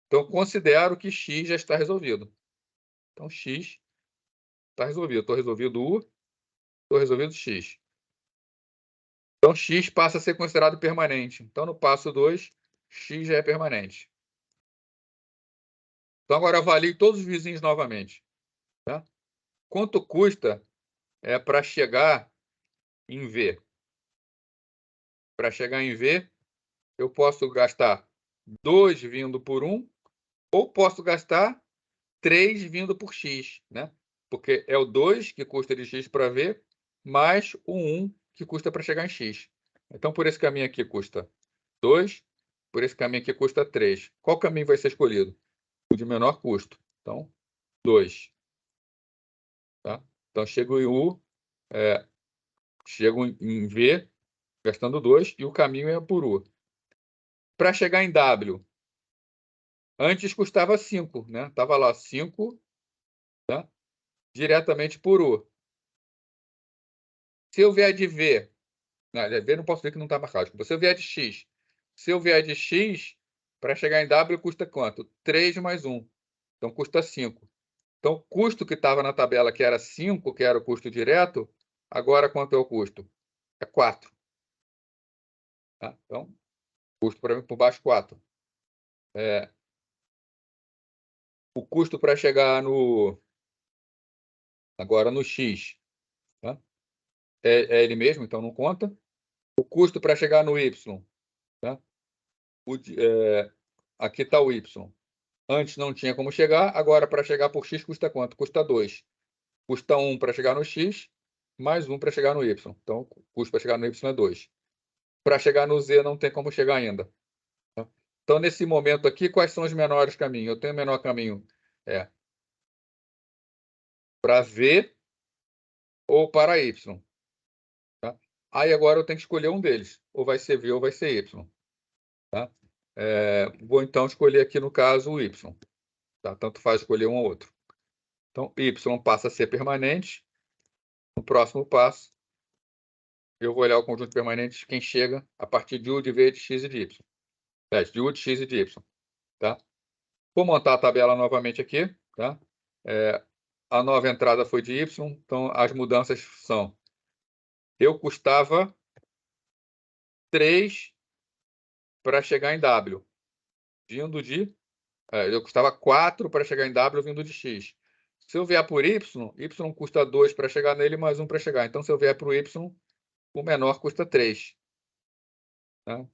Então, considero que X já está resolvido. Então, X Está resolvido. Estou resolvido U, estou resolvido X. Então, X passa a ser considerado permanente. Então, no passo 2, X já é permanente. Então, agora avalio todos os vizinhos novamente. Tá? Quanto custa para chegar em V? Para chegar em V, eu posso gastar 2 vindo por 1, ou posso gastar 3 vindo por X, né? Porque é o 2 que custa de X para V, mais o 1 que custa para chegar em X. Então, por esse caminho aqui custa 2, por esse caminho aqui custa 3. Qual caminho vai ser escolhido? O de menor custo. Então, 2. Tá? Então, chego em U, chego em V, gastando 2, e o caminho é por U. Para chegar em W, antes custava 5, né? Estava lá 5, tá? Diretamente por U. Se eu vier de V, V não posso ver que não está marcado. Se eu vier de X, se eu vier de X, para chegar em W custa quanto? 3 mais 1. Então, custa 5. Então, o custo que estava na tabela, que era 5, que era o custo direto, agora quanto é o custo? É 4. Tá? Então, custo por baixo, 4. O custo para chegar agora no X, tá? É ele mesmo, então não conta. O custo para chegar no Y, tá? Aqui está o Y. Antes não tinha como chegar, agora para chegar por X custa quanto? Custa 2. Custa 1 para chegar no X, mais 1 para chegar no Y. Então, o custo para chegar no Y é 2. Para chegar no Z não tem como chegar ainda. Tá? Então, nesse momento aqui, quais são os menores caminhos? Eu tenho o menor caminho para V ou para Y. Tá? Aí agora eu tenho que escolher um deles. Ou vai ser V ou vai ser Y. Tá? Vou então escolher aqui, no caso, o Y. Tá? Tanto faz escolher um ou outro. Então, Y passa a ser permanente. No próximo passo, eu vou olhar o conjunto permanente quem chega a partir de U, de V, de X e de Y. De U, de X e de Y. Tá? Vou montar a tabela novamente aqui. Tá? A nova entrada foi de Y, então as mudanças são: eu custava 3 para chegar em W, vindo de... eu custava 4 para chegar em W, vindo de X. Se eu vier por Y, Y custa 2 para chegar nele, mais 1 para chegar. Então, se eu vier para o Y, o menor custa 3. Tá?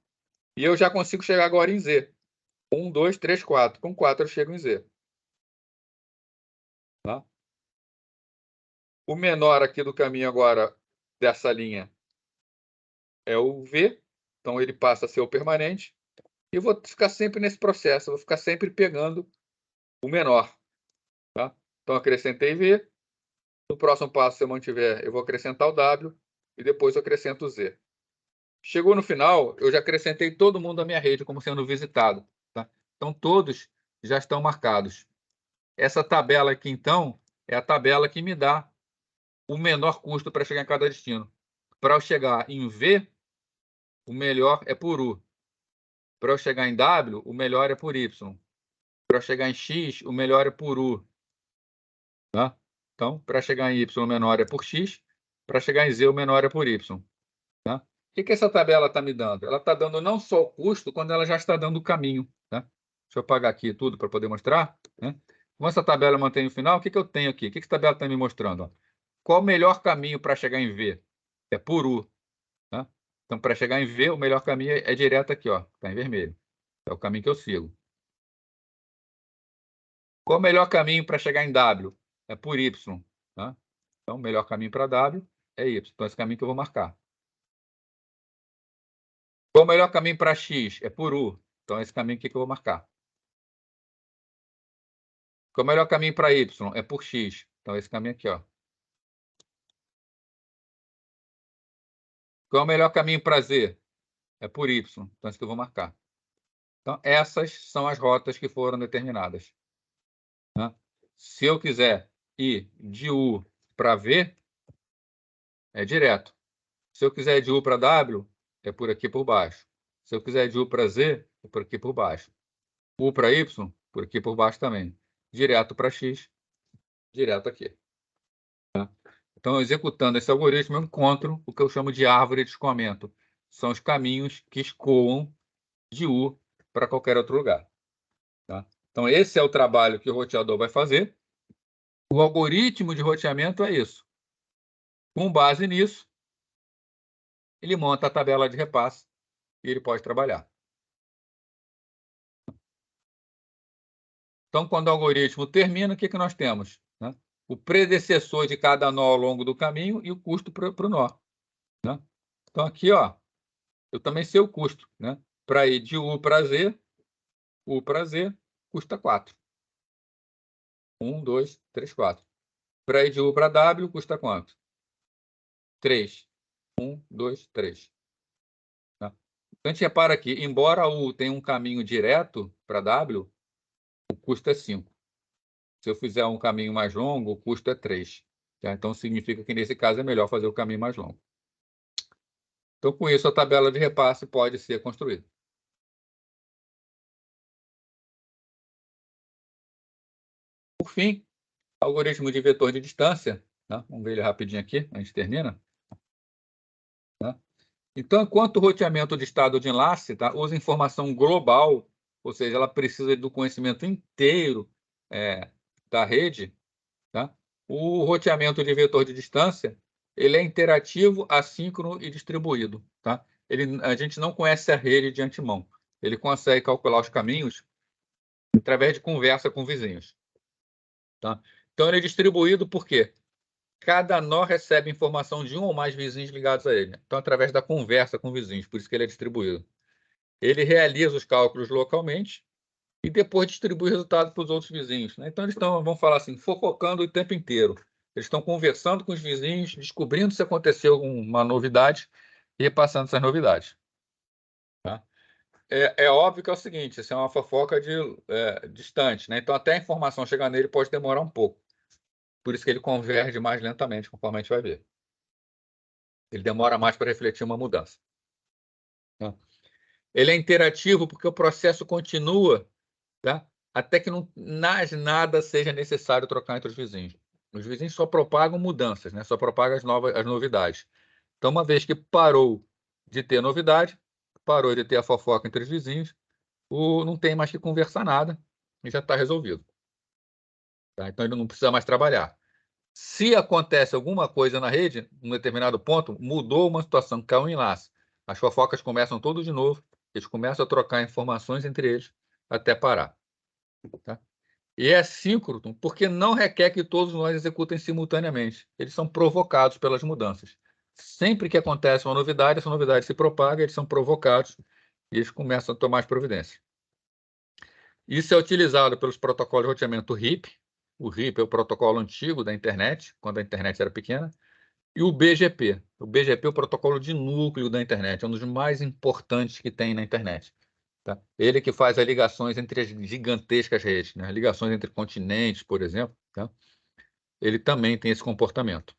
E eu já consigo chegar agora em Z. 1, 2, 3, 4. Com 4 eu chego em Z. Tá? O menor aqui do caminho agora, dessa linha, é o V. Então, ele passa a ser o permanente. E eu vou ficar sempre nesse processo. Eu vou ficar sempre pegando o menor. Tá? Então, acrescentei V. No próximo passo, se eu mantiver, eu vou acrescentar o W. E depois eu acrescento o Z. Chegou no final, eu já acrescentei todo mundo à minha rede como sendo visitado. Tá? Então, todos já estão marcados. Essa tabela aqui, então, é a tabela que me dá o menor custo para chegar em cada destino. Para eu chegar em V, o melhor é por U. Para eu chegar em W, o melhor é por Y. Para eu chegar em X, o melhor é por U. Tá? Então, para chegar em Y, o menor é por X. Para chegar em Z, o menor é por Y. Tá? O que essa tabela está me dando? Ela está dando não só o custo, quando ela já está dando o caminho. Tá? Deixa eu apagar aqui tudo para poder mostrar. Né? Como essa tabela mantém o final, o que eu tenho aqui? O que essa tabela está me mostrando? Ó? Qual o melhor caminho para chegar em V? É por U. Tá? Então, para chegar em V, o melhor caminho é direto aqui, está em vermelho. É o caminho que eu sigo. Qual o melhor caminho para chegar em W? É por Y. Tá? Então, o melhor caminho para W é Y. Então, esse caminho que eu vou marcar. Qual o melhor caminho para X? É por U. Então, esse caminho aqui que eu vou marcar. Qual o melhor caminho para Y? É por X. Então, esse caminho aqui. Qual o melhor caminho para Z? É por Y. Então, esse que eu vou marcar. Então, essas são as rotas que foram determinadas. Né? Se eu quiser ir de U para V, é direto. Se eu quiser de U para W, é por aqui por baixo. Se eu quiser de U para Z, é por aqui por baixo. U para Y, por aqui por baixo também. Direto para X, direto aqui. Então, executando esse algoritmo, eu encontro o que eu chamo de árvore de escoamento. São os caminhos que escoam de U para qualquer outro lugar. Tá? Então, esse é o trabalho que o roteador vai fazer. O algoritmo de roteamento é isso. Com base nisso, ele monta a tabela de repasse e ele pode trabalhar. Então, quando o algoritmo termina, o que nós temos? Né? O predecessor de cada nó ao longo do caminho e o custo para o nó. Né? Então, aqui, ó, eu também sei o custo. Né? Para ir de U para Z, custa 4. 1, 2, 3, 4. Para ir de U para W, custa quanto? 3. 1, 2, 3. Tá? Então, a gente repara aqui, embora U tenha um caminho direto para W, o custo é 5. Se eu fizer um caminho mais longo, o custo é 3. Tá? Então, significa que, nesse caso, é melhor fazer o caminho mais longo. Então, com isso, a tabela de repasse pode ser construída. Por fim, algoritmo de vetor de distância. Tá? Vamos ver ele rapidinho aqui, a gente termina. Tá? Então, enquanto o roteamento de estado de enlace usa informação global, ou seja, ela precisa do conhecimento inteiro da rede, tá? O roteamento de vetor de distância ele é interativo, assíncrono e distribuído. Tá? A gente não conhece a rede de antemão. Ele consegue calcular os caminhos através de conversa com vizinhos. Tá? Então, ele é distribuído por quê? Cada nó recebe informação de um ou mais vizinhos ligados a ele. Então, através da conversa com vizinhos, por isso que ele é distribuído. Ele realiza os cálculos localmente e depois distribui o resultado para os outros vizinhos. Né? Então, eles estão, vamos falar assim, fofocando o tempo inteiro. Eles estão conversando com os vizinhos, descobrindo se aconteceu uma novidade e repassando essas novidades. Tá? É óbvio que é o seguinte, isso é uma fofoca distante. Né? Então, até a informação chegar nele pode demorar um pouco. Por isso que ele converge mais lentamente, conforme a gente vai ver. Ele demora mais para refletir uma mudança. Tá? Ele é interativo porque o processo continua, tá? Até que nada seja necessário trocar entre os vizinhos. Os vizinhos só propagam mudanças, né? Só propagam as novidades. Então, uma vez que parou de ter novidade, parou de ter a fofoca entre os vizinhos, não tem mais que conversar nada e já está resolvido. Tá? Então, ele não precisa mais trabalhar. Se acontece alguma coisa na rede, em um determinado ponto, mudou uma situação, caiu um enlace. As fofocas começam tudo de novo, eles começam a trocar informações entre eles até parar. Tá? E é síncrono porque não requer que todos nós executem simultaneamente. Eles são provocados pelas mudanças. Sempre que acontece uma novidade, essa novidade se propaga, eles são provocados e eles começam a tomar as providências. Isso é utilizado pelos protocolos de roteamento RIP. O RIP é o protocolo antigo da internet, quando a internet era pequena, e o BGP. O BGP é o protocolo de núcleo da internet, é um dos mais importantes que tem na internet. Tá? Ele que faz as ligações entre as gigantescas redes, né? Ligações entre continentes, por exemplo. Tá? Ele também tem esse comportamento.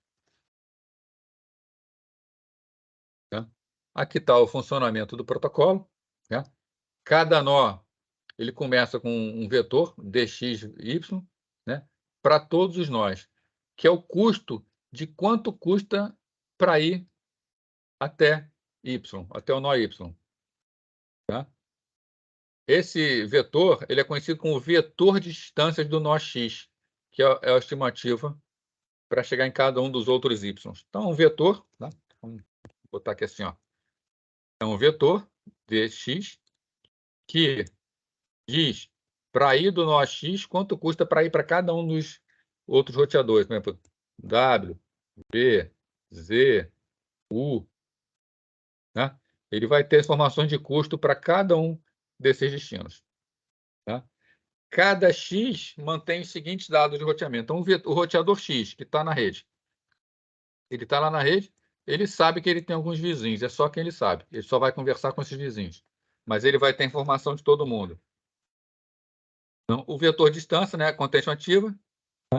Tá? Aqui está o funcionamento do protocolo. Tá? Cada nó ele começa com um vetor dxy, né? Para todos os nós, que é o custo de quanto custa para ir até y, até o nó y. Tá? Esse vetor ele é conhecido como vetor de distâncias do nó x, que é a estimativa para chegar em cada um dos outros y. Então, um vetor, tá? Vamos botar aqui assim, ó. É um vetor dx que diz para ir do nó x quanto custa para ir para cada um dos outros roteadores, por exemplo, W, B, Z, U. Né? Ele vai ter informações de custo para cada um desses destinos. Tá? Cada X mantém os seguintes dados de roteamento. Então, o roteador X, que está na rede, ele está lá na rede, ele sabe que ele tem alguns vizinhos, é só quem ele sabe. Ele só vai conversar com esses vizinhos. Mas ele vai ter informação de todo mundo. Então, o vetor distância, né, contém estimativa.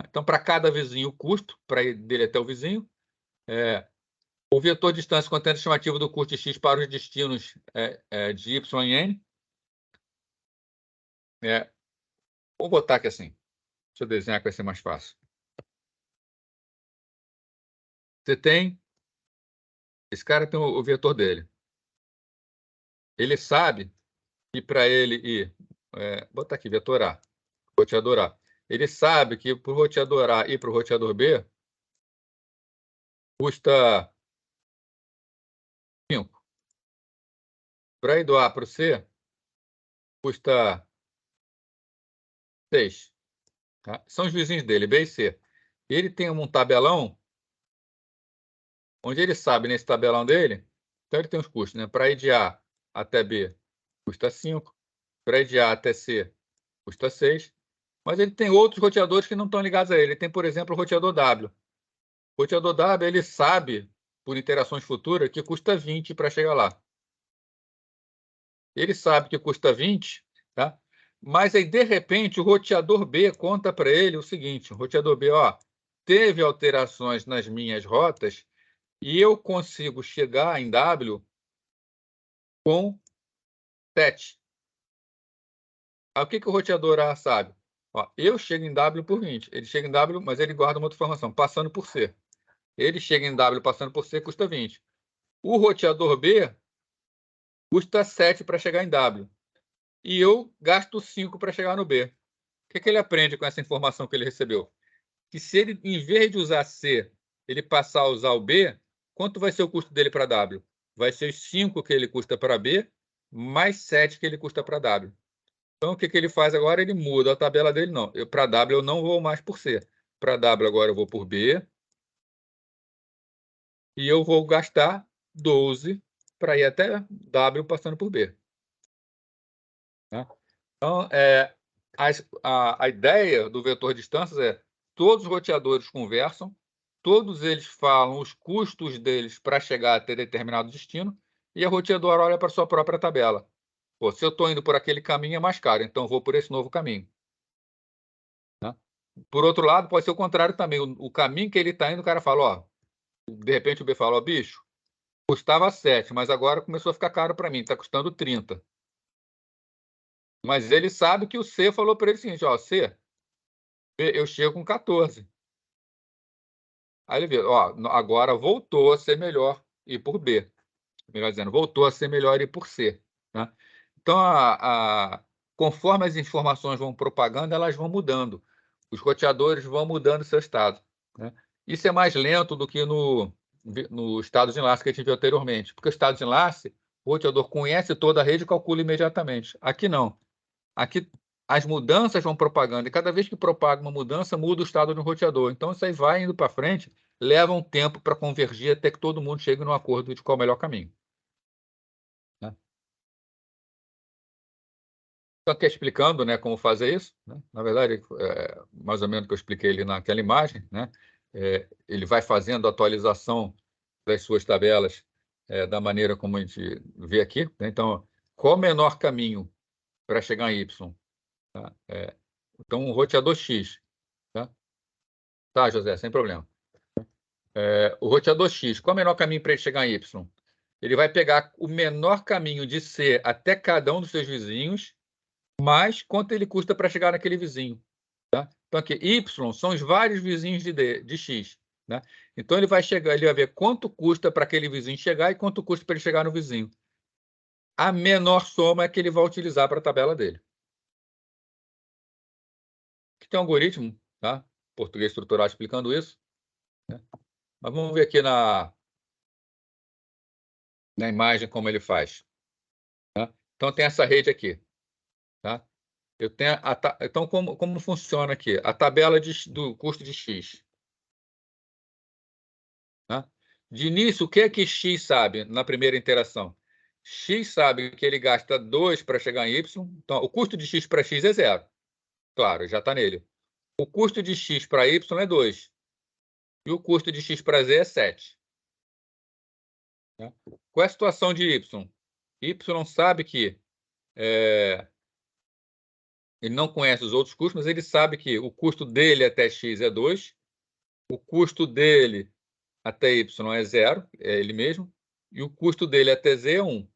Então, para cada vizinho, o custo para ir dele até o vizinho. O vetor distância contém a estimativa do custo de x para os destinos de y e n. Vou botar aqui assim. Deixa eu desenhar que vai ser mais fácil. Você tem... Esse cara tem o vetor dele. Ele sabe que para ele ir... Vou botar aqui, vetor A, roteador A. Ele sabe que para o roteador A ir para o roteador B custa 5. Para ir do A para o C, custa 6. Tá? São os vizinhos dele, B e C. Ele tem um tabelão onde ele sabe, nesse tabelão dele, então ele tem os custos, né? Para ir de A até B, custa 5. Para ir de A até C, custa 6. Mas ele tem outros roteadores que não estão ligados a ele. Ele tem, por exemplo, o roteador W. O roteador W, ele sabe, por interações futuras, que custa 20 para chegar lá. Ele sabe que custa 20, tá? Mas aí, de repente, o roteador B conta para ele o seguinte: o roteador B, ó, teve alterações nas minhas rotas e eu consigo chegar em W com 7. Aí, o que o roteador A sabe? Ó, eu chego em W por 20. Ele chega em W, mas ele guarda uma outra informação, passando por C. Ele chega em W passando por C, custa 20. O roteador B custa 7 para chegar em W. E eu gasto 5 para chegar no B. O que ele aprende com essa informação que ele recebeu? Que se ele, em vez de usar C, ele passar a usar o B, quanto vai ser o custo dele para W? Vai ser os 5 que ele custa para B, mais 7 que ele custa para W. Então, o que ele faz agora? Ele muda a tabela dele. Não, para W eu não vou mais por C. Para W agora eu vou por B. E eu vou gastar 12 para ir até W passando por B. Né? Então, a ideia do vetor de distâncias é: todos os roteadores conversam, todos eles falam os custos deles para chegar até determinado destino, e a roteadora olha para sua própria tabela. Pô, se eu estou indo por aquele caminho, é mais caro, então eu vou por esse novo caminho. Né? Por outro lado, pode ser o contrário também. O caminho que ele está indo, o cara fala, ó, de repente o B fala, ó, bicho, custava 7, mas agora começou a ficar caro para mim, está custando 30. Mas ele sabe que o C falou para ele o seguinte, ó, C, eu chego com 14. Aí ele vê, ó, agora voltou a ser melhor ir por B. Melhor dizendo, voltou a ser melhor ir por C. Né? Então, conforme as informações vão propagando, elas vão mudando. Os roteadores vão mudando seu estado. Né? Isso é mais lento do que no estado de enlace que a gente viu anteriormente. Porque o estado de enlace, o roteador conhece toda a rede e calcula imediatamente. Aqui não. Aqui as mudanças vão propagando, e cada vez que propaga uma mudança, muda o estado do roteador. Então, isso aí vai indo para frente, leva um tempo para convergir até que todo mundo chegue num acordo de qual é o melhor caminho. Né? Só que explicando, né, como fazer isso, né? Na verdade, mais ou menos o que eu expliquei ali naquela imagem, né? Ele vai fazendo a atualização das suas tabelas da maneira como a gente vê aqui. Né? Então, qual o menor caminho para chegar em Y? Tá? Então, um roteador X. Tá? Tá, José, sem problema. O roteador X, qual é o menor caminho para ele chegar em Y? Ele vai pegar o menor caminho de C até cada um dos seus vizinhos, mais quanto ele custa para chegar naquele vizinho. Tá? Então, aqui, Y são os vários vizinhos de X. Né? Então, ele vai ver quanto custa para aquele vizinho chegar e quanto custa para ele chegar no vizinho. A menor soma é que ele vai utilizar para a tabela dele. Aqui tem um algoritmo, tá? Português estrutural explicando isso. Né? Mas vamos ver aqui na imagem como ele faz. Tá? Então, tem essa rede aqui. Tá? Eu tenho então, como funciona aqui? A tabela do custo de X. Tá? De início, o que é que X sabe na primeira interação? X sabe que ele gasta 2 para chegar em Y. Então, o custo de X para X é 0. Claro, já está nele. O custo de X para Y é 2. E o custo de X para Z é 7. Tá? Qual é a situação de Y? Y sabe que ele não conhece os outros custos, mas ele sabe que o custo dele até X é 2. O custo dele até Y é 0, é ele mesmo. E o custo dele até Z é 1.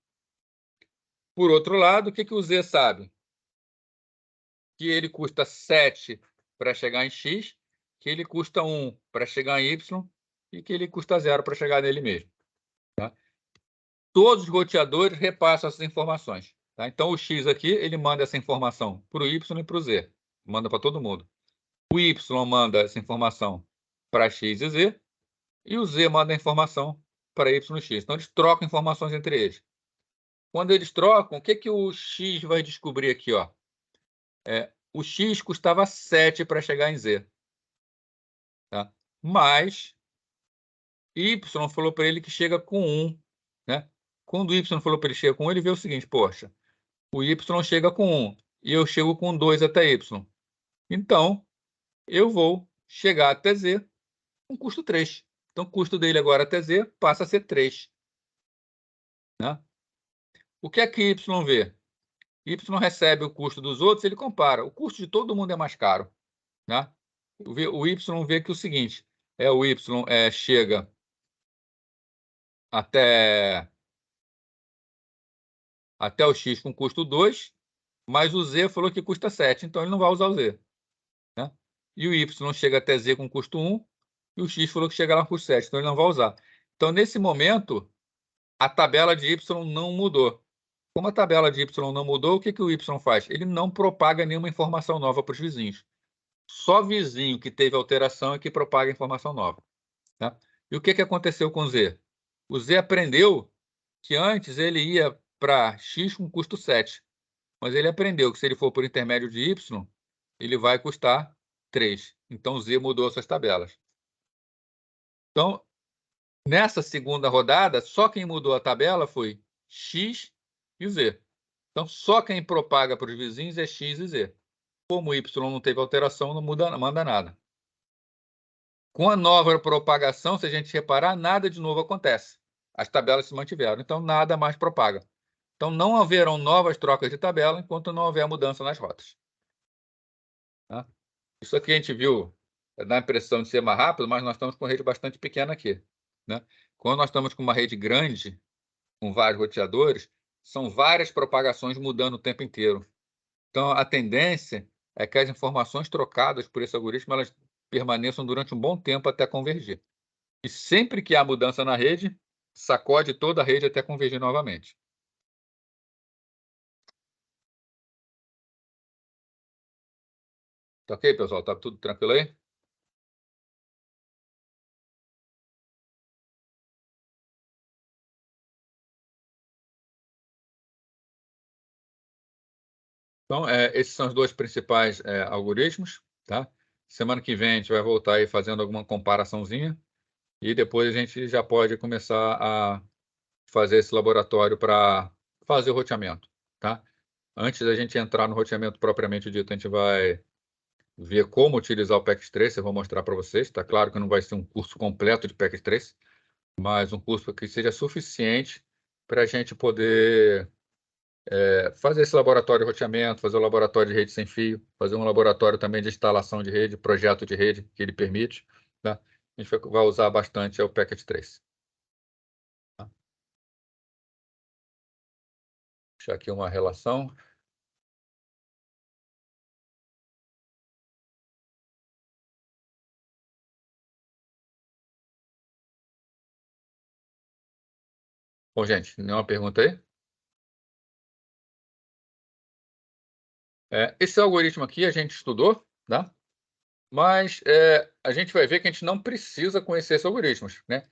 Por outro lado, o que o Z sabe? Que ele custa 7 para chegar em X, que ele custa 1 para chegar em Y e que ele custa zero para chegar nele mesmo. Tá? Todos os roteadores repassam essas informações. Tá? Então, o X aqui, ele manda essa informação para o Y e para o Z. Manda para todo mundo. O Y manda essa informação para X e Z, e o Z manda a informação para Y e X. Então, eles trocam informações entre eles. Quando eles trocam, o que o X vai descobrir aqui? Ó? O X custava 7 para chegar em Z. Tá? Mas Y falou para ele que chega com 1. Né? Quando o Y falou para ele chegar com 1, ele vê o seguinte, poxa, o Y chega com 1 e eu chego com 2 até Y. Então, eu vou chegar até Z com custo 3. Então, o custo dele agora até Z passa a ser 3. Né? O que é que Y vê? Y recebe o custo dos outros, ele compara. O custo de todo mundo é mais caro. Né? O Y vê que o seguinte, o Y chega até o X com custo 2, mas o Z falou que custa 7, então ele não vai usar o Z. Né? E o Y chega até Z com custo 1, e o X falou que chega lá com custo 7, então ele não vai usar. Então, nesse momento, a tabela de Y não mudou. Como a tabela de Y não mudou, o que o Y faz? Ele não propaga nenhuma informação nova para os vizinhos. Só vizinho que teve alteração é que propaga informação nova. Tá? E o que aconteceu com o Z? O Z aprendeu que antes ele ia para X com custo 7, mas ele aprendeu que se ele for por intermédio de Y, ele vai custar 3. Então, Z mudou suas tabelas. Então, nessa segunda rodada, só quem mudou a tabela foi X e o Z. Então, só quem propaga para os vizinhos é X e Z. Como o Y não teve alteração, não manda nada. Com a nova propagação, se a gente reparar, nada de novo acontece. As tabelas se mantiveram, então nada mais propaga. Então, não haverão novas trocas de tabela enquanto não houver mudança nas rotas. Tá? Isso aqui a gente viu, dá a impressão de ser mais rápido, mas nós estamos com rede bastante pequena aqui. Né? Quando nós estamos com uma rede grande, com vários roteadores, são várias propagações mudando o tempo inteiro. Então, a tendência é que as informações trocadas por esse algoritmo elas permaneçam durante um bom tempo até convergir. E sempre que há mudança na rede, sacode toda a rede até convergir novamente. Tá ok, pessoal? Tá tudo tranquilo aí? Então, esses são os dois principais algoritmos. Tá? Semana que vem a gente vai voltar aí fazendo alguma comparaçãozinha e depois a gente já pode começar a fazer esse laboratório para fazer o roteamento. Tá? Antes da gente entrar no roteamento propriamente dito, a gente vai ver como utilizar o Packet Trace, eu vou mostrar para vocês. Está claro que não vai ser um curso completo de Packet Trace, mas um curso que seja suficiente para a gente poder fazer esse laboratório de roteamento, fazer o laboratório de rede sem fio, fazer um laboratório também de instalação de rede, projeto de rede que ele permite. Tá? A gente vai usar bastante o Packet Trace. Tá? Vou deixar aqui uma relação. Bom, gente, nenhuma pergunta aí? Esse algoritmo aqui a gente estudou, tá? Mas a gente vai ver que a gente não precisa conhecer esses algoritmos. Né?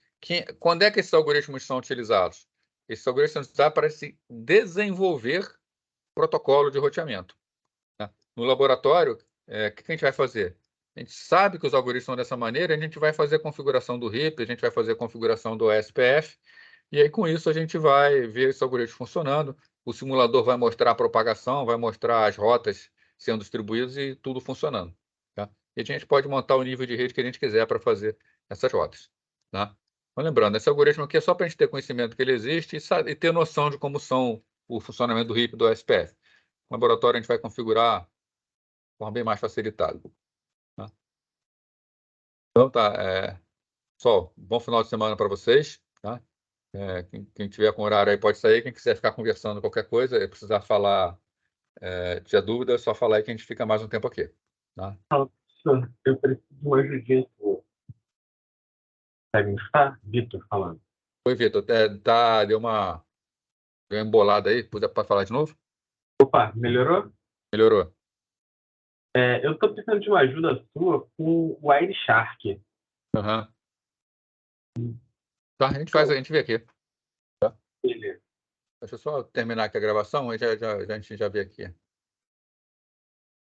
Quando é que esses algoritmos são utilizados? Esses algoritmos são utilizados para se desenvolver protocolo de roteamento. Tá? No laboratório, o que a gente vai fazer? A gente sabe que os algoritmos são dessa maneira, a gente vai fazer a configuração do RIP, a gente vai fazer a configuração do SPF, e aí com isso a gente vai ver esse algoritmo funcionando, o simulador vai mostrar a propagação, vai mostrar as rotas sendo distribuídas e tudo funcionando. Tá? E a gente pode montar o nível de rede que a gente quiser para fazer essas rotas. Tá? Mas lembrando, esse algoritmo aqui é só para a gente ter conhecimento que ele existe e ter noção de como são o funcionamento do RIP e do SPF. No laboratório a gente vai configurar de forma bem mais facilitada. Tá? Então tá, pessoal, bom final de semana para vocês. Tá? Quem tiver com horário aí pode sair, quem quiser ficar conversando qualquer coisa, precisar falar, tiver dúvida, é só falar aí que a gente fica mais um tempo aqui. Tá? Eu preciso de uma ajudinha. consegue me escutar? Vitor falando. Oi, Vitor. Deu uma embolada aí. Pode falar de novo? Opa, melhorou? Melhorou. Eu estou precisando de uma ajuda sua com o Wireshark. Aham. Tá, a gente vê aqui. Beleza. Deixa eu só terminar aqui a gravação e a gente já vê aqui.